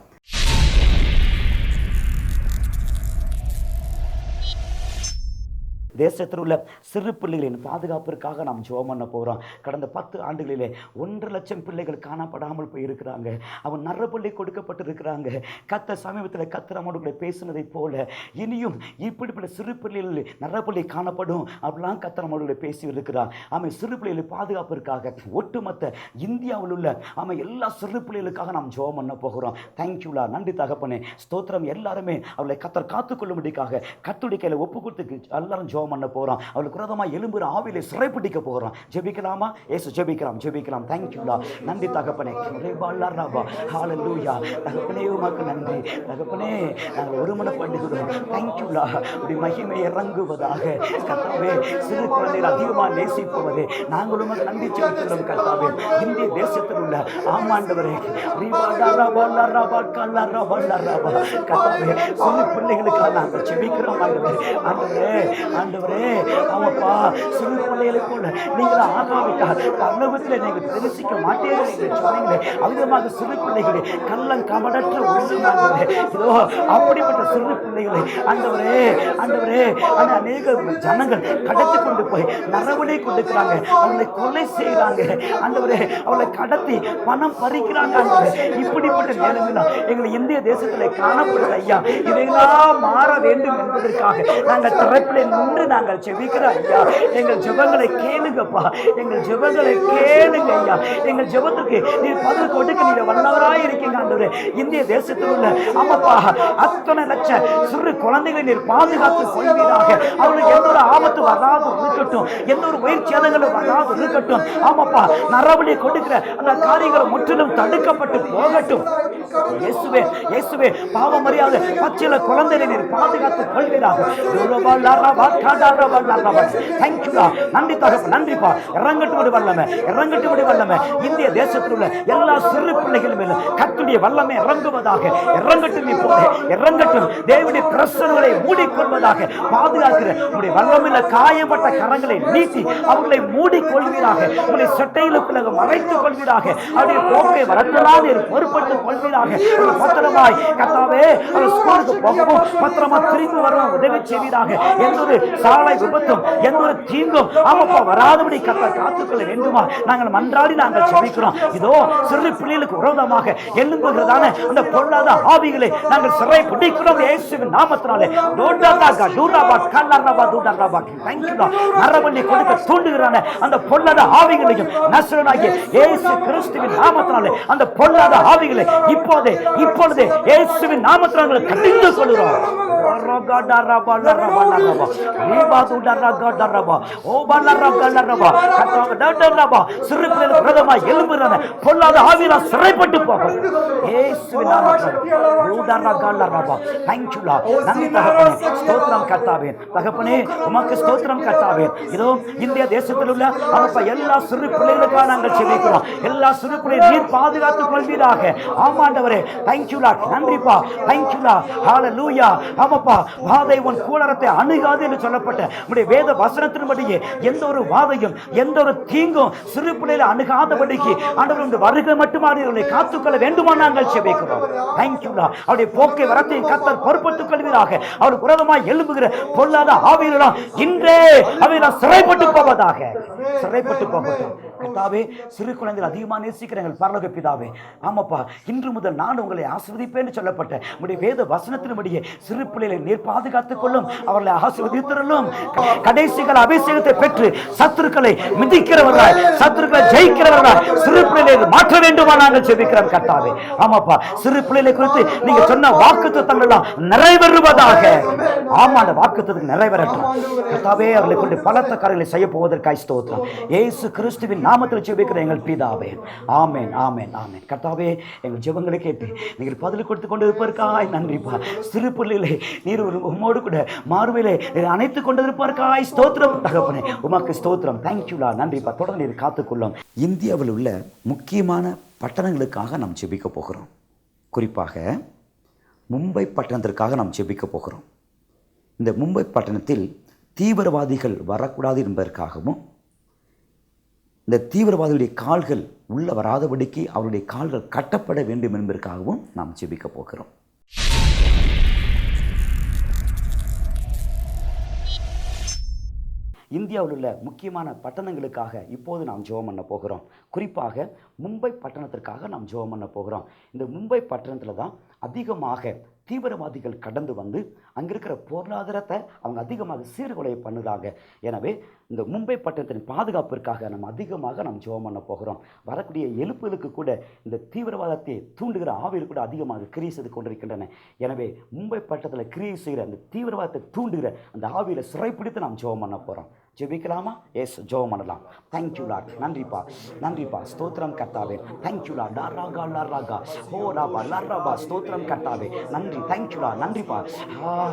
தேசத்தில் உள்ள சிறு பிள்ளைகளின் பாதுகாப்பிற்காக நாம் ஜெபம் பண்ண போகிறோம். கடந்த 10 ஆண்டுகளிலே 1.5 லட்சம் பிள்ளைகள் காணப்படாமல் போயிருக்கிறாங்க. அவன் நரபலி கொடுக்கப்பட்டிருக்கிறாங்க. கர்த்தர் சமீபத்தில் கர்த்தர் நம்மோடு பேசினதை போல இனியும் இப்படிப்பட்ட சிறு பிள்ளைகள் நரபலி காணப்படும் அப்படிலாம் கர்த்தர் நம்மோடு பேசி இருக்கிறார். அவன் சிறு பிள்ளைகளை பாதுகாப்பிற்காக ஒட்டுமொத்த இந்தியாவில் உள்ள அவன் எல்லா சிறு பிள்ளைகளுக்காக நாம் ஜெபம் பண்ண போகிறோம். தேங்க்யூலா, நன்றி தகப்பனே, ஸ்தோத்திரம். எல்லாருமே அவளை கர்த்தர் காத்துக்கொள்ளும்படிக்காக கர்த்தருடைய கையில் ஒப்பு கொடுத்து எல்லாரும் ஜெபம் பண்ண போறோம். அவளுக்கு விரோதமாக எழும்புற ஆவிலை சிறைப்பிடிக்க போகிறோம். ஜெபிக்கலாமா? ஏசு ஜெபிக்கலாம். தேங்க்யூலா, நன்றி தகப்பனே. ஹalleluya. தகப்பனே உமக்கு நன்றி. தகப்பனே நாங்கள் ஒருமனப்படுகிறோம். தேங்க்யூலா, உடைய மகிமை இறங்குவதாக. கர்த்தாவே, சிறு குழந்தைகள் அதிகமாக நேசிப்பவரே, நாங்கள் உமக்கு நன்றி செலுத்துகிறோம். கர்த்தாவே, இந்திய தேசத்தில் உள்ள ஆமாண்டவரே, கர்த்தாவே, சிறு பிள்ளைகளுக்காக நாங்கள் ஜெபிக்கிறோம். ஆண்டவரே ஆண்டவரே ஆமாப்பா சிறு பிள்ளைகளை போல நீங்கள் ஆகாவிட்டால் பரலோகத்தில் நீங்கள் பிரவேசிக்க மாட்டீர்கள் என்று சொன்னீங்களே அவ்விதமாக சிறு பிள்ளைகளை கள்ளம் கபடற்ற உள்ளமானவரே இதோ அப்படிப்பட்ட சிறு பிள்ளைகளை ஆண்டவரே ஆண்டவரே அநேக ஜனங்கள் கடத்தி கொண்டு போய் நரவழி கொடுக்கிறாங்க, அவங்களை கொலை செய்கிறாங்க ஆண்டவரே, அவளை கடத்தி பணம் பறிக்கிறாங்க ஆண்டவரே. இப்படிப்பட்ட நேரங்களா எங்களை இந்திய தேசத்தில் காணப்படுது ஐயா. இதையெல்லாம் மாற வேண்டும் என்பதற்காக நாங்கள் தரப்பில் நின்று நாங்கள் ஜெபிக்கிறோம் ஐயா. எங்கள் ஜெபங்களை கேளுங்கப்பா, எங்கள் ஜெபங்களை கேளுங்க ஐயா. எங்கள் ஜெபத்துக்கு நீர் பதில் கொடுக்க நீங்க வல்லவராய் இருக்கீங்க ஆண்டவரே. இந்திய தேசத்தில் உள்ள ஆமாப்பா அத்தனை லட்சம் சிறு குழந்தைகளை நீர் பாதுகாத்து கொள்வீராக. அவர்களுக்கு எந்த ஒரு ஆபத்து வராது இருக்கட்டும், எந்த ஒரு உயிர் சேதங்களும் வராது இருக்கட்டும். ஆமாப்பா நரபலி கொடுக்கிற அந்த காரியங்கள் முற்றிலும் தடுக்கப்பட்டு போகட்டும். இயேசுவே இயேசுவே பாவம் அறியாத பச்சில குழந்தைகளை நீர் பாதுகாத்து கொள்வீராக. நன்றி தகப்ப நன்றிப்பா. இறங்கட்டு விடு வல்லமை, இறங்கட்டு விடு வல்லமை. இந்திய தேசத்தில் உள்ள எல்லா சிறு பிள்ளைகள் மேலும் கர்த்தருடைய வல்லமை இறங்குவதாக. இறங்கட்டும் இப்போது, இறங்கட்டும். தேவனுடைய பிரசனங்களை மூடிக்கொள்வதாக. பாதுகாக்கிற உங்களுடைய வல்லமையில காயப்பட்ட கரங்களை நீட்டி அவர்களை மூடிக்கொள்வீராக. உங்களுடைய சட்டைகளுக்குள்ள மறைத்துக் கொள்வீராக. அவருடைய போக்கை வரத்தலாது பொறுப்பட்டுக் கொள்வீராக. பத்திரமாய் கர்த்தாவே அவர் ஸ்கூலுக்கு போகவும் பத்திரமா திரும்பி வரவும் உதவி செய்வீராக. எந்த ஒரு சாலை விபத்தும் எந்த ஒரு தீங்கும் ஆமாப்பா வராதபடி கர்த்தர் காத்துக்கொள்ள வேண்டுமா நாங்கள் மன்றாடி நாங்கள் ஜெபிக்கிறோம். இதோ சிறு பிள்ளைகளுக்கு விரோதமாக எழும்புகிறதான அந்த பொல்லாத ஆவிகளை நாங்கள் சிறை பிடிக்கிறோம் இயேசுவின் நாமத்தினாலே. நரபலி கொடுக்க தூண்டுகிறான அந்த பொல்லாத ஆவிகளையும் நசரேயனாகிய இயேசு கிறிஸ்துவின் நாமத்தினாலே அந்த பொல்லாத ஆவிகளை இப்பொழுதே இயேசுவின் நாமத்தினாலே கடிந்து கொள்கிறோம். சிறு பிள்ளைகள் விரோதமாக எழும்புகிறான பொல்லாத ஆவியால் சிறைப்பட்டு போகும் இயேசுவின் நாமத்தினாலே. ஸ்தோத்திரம் கர்த்தாவே. தகப்பனே உமக்கு ஸ்தோத்திரம் கர்த்தாவே. இதோ இந்திய தேசத்தில் உள்ள எல்லா சிறு பிள்ளைகளுக்காக நாங்கள் ஜெபிக்கிறோம். எல்லா சிறு பிள்ளைகளை நீர் பாதுகாத்துக் கொள்வீராக. ஆமாண்டவரே தேங்க்யூலா நன்றிப்பா தேங்க்யூலா ஹalleluya. ஆமாப்பா வாதை உன் கூடாரத்தை அணுகாது என்று சொல்லப்பட்ட உம்முடைய வேத வசனத்தின்படியே எந்த ஒரு வாதையும் எந்த ஒரு தீங்கும் சிறு பிள்ளைகளை அணுகாதபடிக்கு ஆண்டவர் இந்த வருகை மட்டுமானவர்களை காத்துக்கொள்ள வேண்டுமா நாங்கள் ஜெபிக்கிறோம். தேங்க்யூலா. அவருடைய போக்கை வரத்தையும் கர்த்தர் பொறுப்பட்டுக் கொள்வீராக. அவருக்கு விரோதமாய் எழும்புகிற பொல்லாத ஆவிகளெல்லாம் இன்றே அவையெல்லாம் சிறைப்பட்டு போவதாக. சிறைப்பட்டு போகட்டும் கர்த்தாவே. சிறு குழந்தைகள் அதிகமாக நேசிக்கிற எங்கள் பரலோக பிதாவே ஆமாப்பா இன்று முதல் நான் உங்களை ஆசீர்வதிப்பேன் சொல்லப்பட்ட உடைய வேத வசனத்தின்படியே சிறு பிள்ளைகளை நீர் பாதுகாத்துக் கொள்ளும், அவர்களை ஆசீர்வதித்தருளும். கடைசிகள் அபிஷேகத்தை பெற்று சத்துருக்களை மிதிக்கிறவர்களாய் சத்துருக்களை ஜெயிக்கிறவர்களாய் சிறு பிள்ளைகளை மாற்ற வேண்டுமா நாங்கள் ஜெபிக்கிறோம் கர்த்தாவே. ஆமாப்பா சிறு பிள்ளைகளை குறித்து நீங்க சொன்ன வாக்குத்தத்தங்கள் எல்லாம் நிறைவேறுவதாக. ஆமா அந்த வாக்குத்தத்தம் நிறைவேறட்டும் கர்த்தாவே. அவர்களை கொண்டு பலத்த காரியங்களை செய்ய போவதற்காக ஸ்தோத்திரம் இயேசு கிறிஸ்துவின் நாமத்தில் ஜெபிக்கிற எங்கள் பிதாவே. ஆமென் ஆமென் ஆமென். கர்த்தாவே எங்கள் ஜெபங்களை கேட்டு நீங்கள் பதில் கொடுத்து கொண்டு இருப்பதற்காய் நன்றிப்பா. சிறு பிள்ளைகளை நீர் உம்மோடு கூட மார்பிலே அணைத்துக் கொண்டிருப்பதற்காய் ஸ்தோத்திரம் தகப்பனே. உமக்கு ஸ்தோத்திரம் தேங்க்யூலா நன்றிப்பா. தொடர்ந்து நீர் காத்துக்கொள்ளும். இந்தியாவில் உள்ள முக்கியமான பட்டணங்களுக்காக நாம் ஜெபிக்க போகிறோம். குறிப்பாக மும்பை பட்டணத்திற்காக நாம் ஜெபிக்க போகிறோம். இந்த மும்பை பட்டணத்தில் தீவிரவாதிகள் வரக்கூடாது என்பதற்காகவும் இந்த தீவிரவாதிகளுடைய கால்கள் உள்ள வராதபடிக்கு அவருடைய கால்கள் கட்டப்பட வேண்டும் என்பதற்காகவும் நாம் ஜெபிக்க போகிறோம். இந்தியாவில் உள்ள முக்கியமான பட்டணங்களுக்காக இப்போது நாம் ஜெபம் பண்ண போகிறோம். குறிப்பாக மும்பை பட்டணத்திற்காக நாம் ஜெபம் பண்ண போகிறோம். இந்த மும்பை பட்டணத்தில் தான் அதிகமாக தீவிரவாதிகள் கடந்து வந்து அங்கே இருக்கிற பொருளாதாரத்தை அவங்க அதிகமாக சீர்குலைய பண்ணுறாங்க. எனவே இந்த மும்பை பட்டணத்தின் பாதுகாப்பிற்காக நம்ம அதிகமாக நாம் ஜெபம் பண்ண போகிறோம். வரக்கூடிய எழுப்புகளுக்கு கூட இந்த தீவிரவாதத்தை தூண்டுகிற ஆவியில் கூட அதிகமாக கிரியை செய்து கொண்டிருக்கின்றன. எனவே மும்பை பட்டணத்தில் கிரியை செய்கிற அந்த தீவிரவாதத்தை தூண்டுகிற அந்த ஆவியில் சிறைப்பிடித்து நாம் ஜெபம் பண்ண போகிறோம். ஜெபிக்கலாமா? எஸ், ஜெபம் பண்ணலாம். Thank you lord. நன்றிப்பா, நன்றிப்பா. ஸ்தோத்திரம் கர்த்தாவே. Thank you lord. லாராகா லாராகா ஓ ராபா லாராபா. ஸ்தோத்திரம் கர்த்தாவே. நன்றி. Thank you lord. நன்றிப்பா.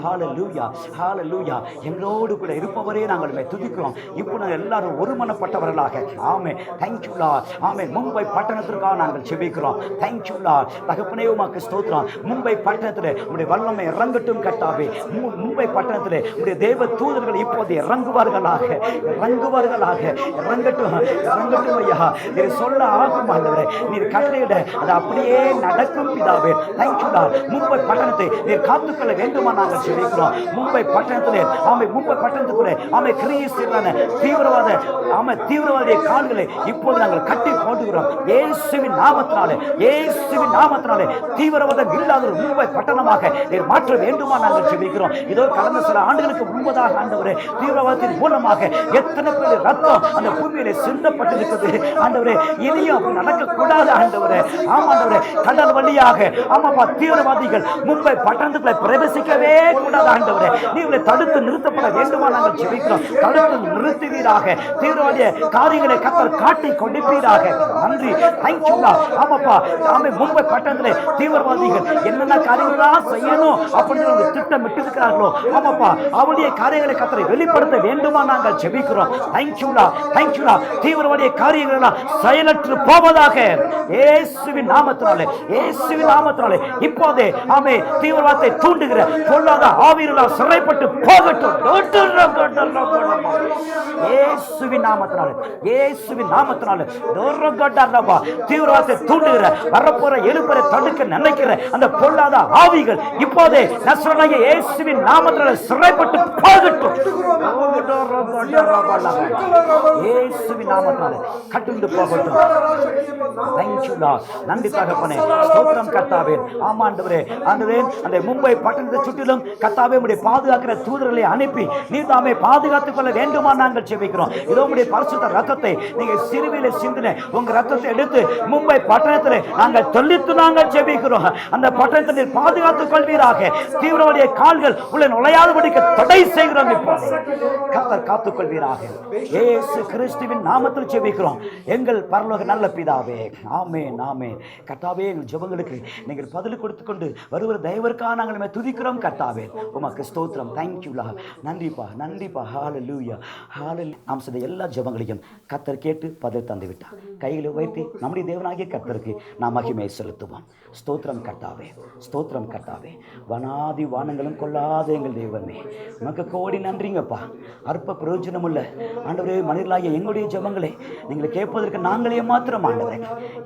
ஹalleluya, ஹalleluya. எங்களோடு கூட இருப்பவரே நாங்கள் துதிக்கிறோம். இப்போ நாங்கள் எல்லாரும் ஒருமனப்பட்டவர்களாக. ஆமே. Thank you Lord. ஆமே. மும்பை பட்டணத்திற்காக நாங்கள் ஜெபிக்கிறோம். Thank you Lord. தகப்பனே உமக்கு ஸ்தோத்திரம். மும்பை பட்டணத்திலே உம்முடைய வல்லமை இறங்கட்டும் கர்த்தாவே. மும்பை பட்டணத்திலே உம்முடைய தேவ தூதர்கள் இப்போது இறங்குவார்களாக, இறங்குவார்களாக. இறங்கட்டும், இறங்கட்டும் ஐயா. நீர் சொல்ல ஆகும் ஆண்டவரே. நீர் கட்டளையிட அது அப்படியே நடக்கும் பிதாவே. Thank you Lord. மும்பை பட்டணத்தை நீர் காத்துக்கொள்ள வேண்டுமா நாங்கள் ஜெபிக்கிறோம். மும்பை பட்டணத்திலே ஆமை, மும்பை பட்டணத்துக்குள்ளே ஆமை கிறிஸ்துவான தீவிரவாத ஆமை தீவிரவாதிய கால்களை இப்போது நாங்கள் கட்டி போடுகிறோம். இயேசுவின் நாமத்தினாலே, இயேசுவின் நாமத்தினாலே தீவிரவாதம் இல்லாத ஒரு மும்பை பட்டணமாக நீர் மாற்ற வேண்டுமா நாங்கள் ஜெபிக்கிறோம். இதோ கடந்த சில ஆண்டுகளுக்கு முன்பதாக ஆண்டவரே தீவிரவாதத்தின் மூலமாக எத்தனை பேர் ரத்தம் அந்த பூமியிலே சிந்தப்பட்டிருக்கிறது ஆண்டவரே. இனியும் அப்படி நடக்கக்கூடாது ஆண்டவரே. ஆமாண்டவரே, கடல் வழியாக ஆமாப்பா தீவிரவாதிகள் மும்பை பட்டணத்துக்குள்ள பிரவேசிக்கவே கூடாது ஆண்டவரே. நீங்களை தடுத்து நிறுத்தப்பட வேண்டுமா நாங்கள் ஜெபிக்கிறோம். தடுத்து நிறுத்துவீராக. தீவிரவாதிய காரியங்களை கர்த்தர் காட்டி கொடுப்பீராக. நன்றி. Thank you Lord. ஆமாப்பா ஆமே. மும்பை பட்டணத்திலே தீவிரவாதிகள் என்னென்ன காரியங்களா செய்யணும் அப்படின்னு திட்டமிட்டு இருக்கிறார்களோ ஆமாப்பா அவருடைய காரியங்களை கர்த்தரை வெளிப்படுத்த வேண்டுமா நாங்கள் ஜெபிக்கிறோம். Thank you lord. Thank you lord. தீவிரவாதிய காரியங்கள் எல்லாம் செயலற்று போவதாக இயேசுவின் நாமத்தினாலே, இயேசுவின் நாமத்தினாலே இப்போதே ஆமே தீவிரவாதத்தை தூண்டுகிற பொல்லாத ஆவியர்களால் சிறைப்பட்டு போகட்டும். இயேசுவின் நாமத்தினாலே, இயேசுவின் நாமத்தினாலே தீவிரவாதத்தை தூண்டுகிற வரப்போற எழுப்பரை தடுக்க நினைக்கிற அந்த பொல்லாத ஆவிகள் இப்போதே நசரேயனாகிய இயேசுவின் நாமத்தினாலே சிறைப்பட்டு போகட்டும். இயேசுவின் நாமத்தினாலே கட்டுண்டு போகட்டும். Thank you Lord. நன்றி தகப்பனே. ஸ்தோத்திரம் கர்த்தாவே. ஆமா ஆண்டவரே, ஆண்டவரே அந்த மும்பை பட்டணத்தை சுற்றிலும் கர்த்தாவே உம்முடைய பாதுகாக்கிற தூதர்களை அனுப்பி நீர் தாமே பாதுகாத்துக் கொள்ள வேண்டுமா நாங்கள் ஜெபிக்கிறோம். இதோ உம்முடைய பரிசுத்த ரத்தத்தை நீங்க சிலுவையிலே சிந்தின உங்க ரத்தத்தை எடுத்து மும்பை பட்டணத்திலே நாங்கள் தெளித்து நாங்கள் ஜெபிக்கிறோம். அந்த பட்டணத்தை நீர் பாதுகாத்துக் கொள்வீராக. தீவிரவாதிய கால்கள் உள்ள நுழையாதபடிக்கு தடை செய்கிறோம். இப்போ கர்த்தர் காத்துக் கொள்வீராக. இயேசு கிறிஸ்துவின் நாமத்தில் ஜெபிக்கிறோம் எங்கள் பரலோக நல்ல பிதாவே. ஆமென், ஆமென். கர்த்தாவே எங்கள் ஜெபங்களுக்கு நீங்கள் பதில் கொடுத்து கொண்டு வருகிற தயவிற்காக நாங்கள் துதிக்கிறோம் கர்த்தாவே. உமக்கு ஸ்தோத்திரம். Thank you lord. நன்றிப்பா, நன்றிப்பா. ஹalleluya, ஹalleluya. நாம் செய்த எல்லா ஜெபங்களையும் கர்த்தர் கேட்டு பதில் தந்து விட்டார். கைகளை உயர்த்தி நம்முடைய தேவனாகிய கர்த்தருக்கு நாம் மகிமையை செலுத்துவோம். ஸ்தோத்திரம் கர்த்தாவே, ஸ்தோத்திரம் கர்த்தாவே. வனாதி வானங்களும் கொள்ளாத எங்கள் தெய்வமே உமக்கு கோடி நன்றிங்கப்பா. அற்ப பிரயோஜனம் உள்ள ஆண்டவரே மனிதர்களாகிய எங்களுடைய ஜெபங்களை நீங்கள் கேட்பதற்கு நாங்களே மாத்திரம் ஆண்டவரே.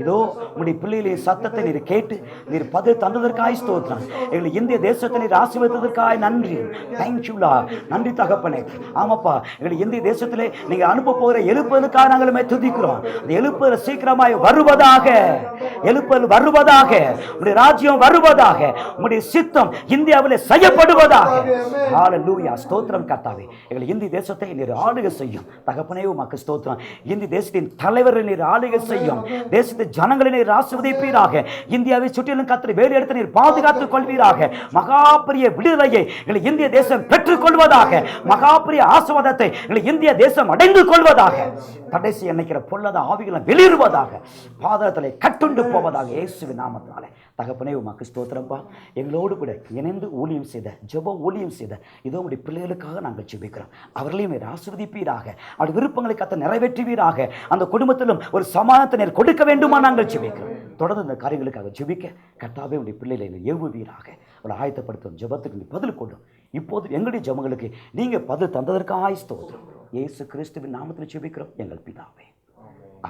இதோ உங்களுடைய பிள்ளைகளின் சத்தத்தை நீர் கேட்டு நீர் பதில் தந்ததற்காய் ஸ்தோத்திரம். எங்களை இந்திய தேசத்தை நீர் ஆசீர்வதித்ததற்காய் நன்றி. Thank you Lord. நன்றி தகப்பனே. ஆமாப்பா எங்களை இந்திய தேசத்திலே நீங்க அனுப்ப போகிற எழுப்புதலுக்காக நாங்களுமே துதிக்கிறோம். அந்த எழுப்புதல் சீக்கிரமாய் வருவதாக, எழுப்புதல் வருவதாக, உங்களுடைய ராஜ்யம் வருவதாக, உங்களுடைய சித்தம் இந்தியாவிலே செய்யப்படுவதாக. ஹalleluya. ஸ்தோத்திரம் கர்த்தாவே. எங்களை இந்திய தேசத்தை நீர் ஆளுகை செய்யும் தகப்பனே. உமக்கு ஸ்தோத்திரம். இந்திய தேசத்தின் தலைவரை நீர் ஆளுகை செய்யும். தேசத்தின் ஜனங்களை நீர் ஆசீர்வதிப்பீராக. இந்தியாவை சுற்றிலும் கர்த்தர் வேலை எடுத்து நீர் பாதுகாத்துக் கொள்வீராக. மகாபெரிய விடுதலையை எங்களை இந்திய தேசம் பெற்றுக் கொள்வதாக. மகாபெரிய ஆசீர்வாதத்தை எங்களை இந்திய தேசம் அடைந்து கொள்வதாக. கடைசி எண்ணிக்கிற பொல்லாத ஆவிகளை வெளியேறுவதாக. பாதத்திலே கட்டுண்டு போவதாக இயேசுவின் நாமத்தினாலே. தகப்பனே உமக்கு ஸ்தோத்திரம்பா. எங்களோடு கூட இணைந்து ஊழியம் செய்த ஜெப ஊழியம் செய்த இதோ உடைய பிள்ளைகளுக்காக நாங்கள் ஜெபிக்கிறோம். அவர்களையும் ஆசீர்வதிப்பீராக. அவருடைய விருப்பங்களை கத்த நிறைவேற்றுவீராக. அந்த குடும்பத்திலும் ஒரு சமாதானத்தை நீர் கொடுக்க வேண்டுமா நாங்கள் ஜெபிக்கிறோம். தொடர்ந்து இந்த காரியங்களுக்காக ஜெபிக்க கர்த்தாவே உடைய பிள்ளைகளை ஏவுவீராக. அவளை ஆயத்தப்படுத்தும் ஜெபத்துக்கு நீ பதில் கொடும். இப்போது எங்களுடைய ஜெபங்களுக்கு நீங்க பதில் தந்ததற்காக ஸ்தோத்திரம். இயேசு கிறிஸ்துவின் நாமத்தில் ஜெபிக்கிறோம் எங்கள் பிதாவே.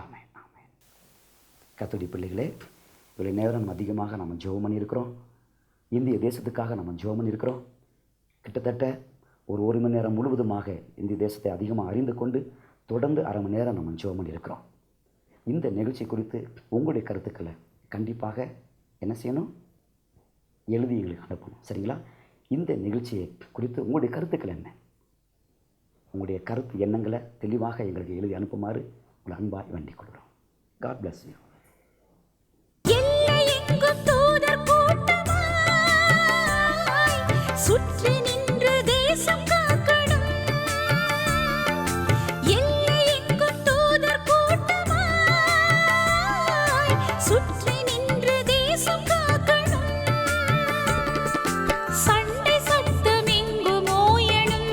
ஆமென், ஆமென். கர்த்தருடைய பிள்ளைகளே, இவ்வளவு நேரம் அதிகமாக நம்ம ஜெபம் பண்ணியிருக்கிறோம். இந்திய தேசத்துக்காக நம்ம ஜெபம் பண்ணியிருக்கிறோம். கிட்டத்தட்ட ஒரு மணி நேரம் முழுவதுமாக இந்திய தேசத்தை அதிகமாக அறிந்து கொண்டு தொடர்ந்து அரை மணி நேரம் நம்ம ஜெபம் பண்ணியிருக்கிறோம். இந்த நிகழ்ச்சி குறித்து உங்களுடைய கருத்துக்களை கண்டிப்பாக என்ன செய்யணும்? எழுதி எங்களுக்கு அனுப்பணும். சரிங்களா? இந்த நிகழ்ச்சியை குறித்து உங்களுடைய கருத்துக்கள் என்ன? உங்களுடைய கருத்து எண்ணங்களை தெளிவாக எங்களுக்கு எழுதி அனுப்புமாறு உங்களை அன்பாய் வேண்டிக் கொள்கிறோம். God bless you. சுற்றி நின்று தேசம் காக்கணும். சுற்றி நின்று தேசம் காக்கணும். சண்டை சத்தம் எங்கும் ஓயணும்.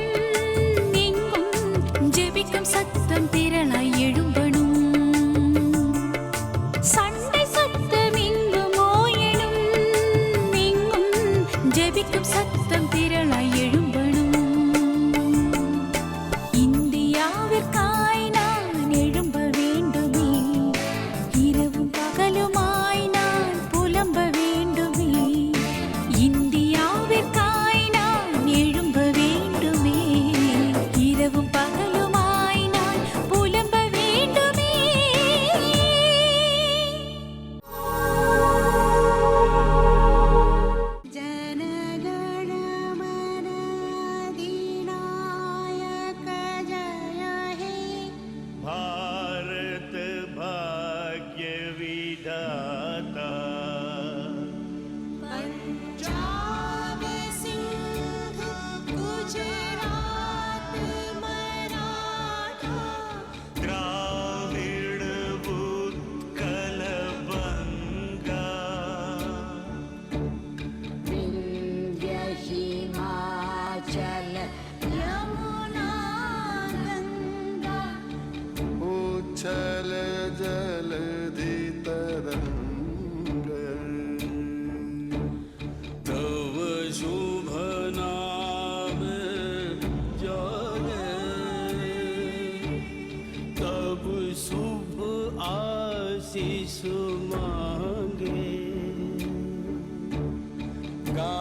எங்கும் ஜெபிக்கும் சத்தம் திரளாய் எழும்பணும். சண்டை சத்தம் எங்கும் ஓயணும். எங்கும் ஜெபிக்கும் சத்தம் திரளாய் எழும்பணும். இந்தியாவிற்காய் நான் எழும்ப வேண்டுமே. இரவும் பகலுமாய் நான் புலம்ப வேண்டுமே. இந்தியாவிற்காய் நான் எழும்ப வேண்டுமே. இரவும் பகலுமாய் நான் புலம்ப வேண்டுமே. भारत भाग्य विधाता पंजाब सिंध गुजरात मराठा द्राविड उत्कल बंगा विंध्य हिमाचल यमुना गंगा उच्छल जलधि तरंग तव शुभ नाम जाने तब शुभ आशीष मांगे गा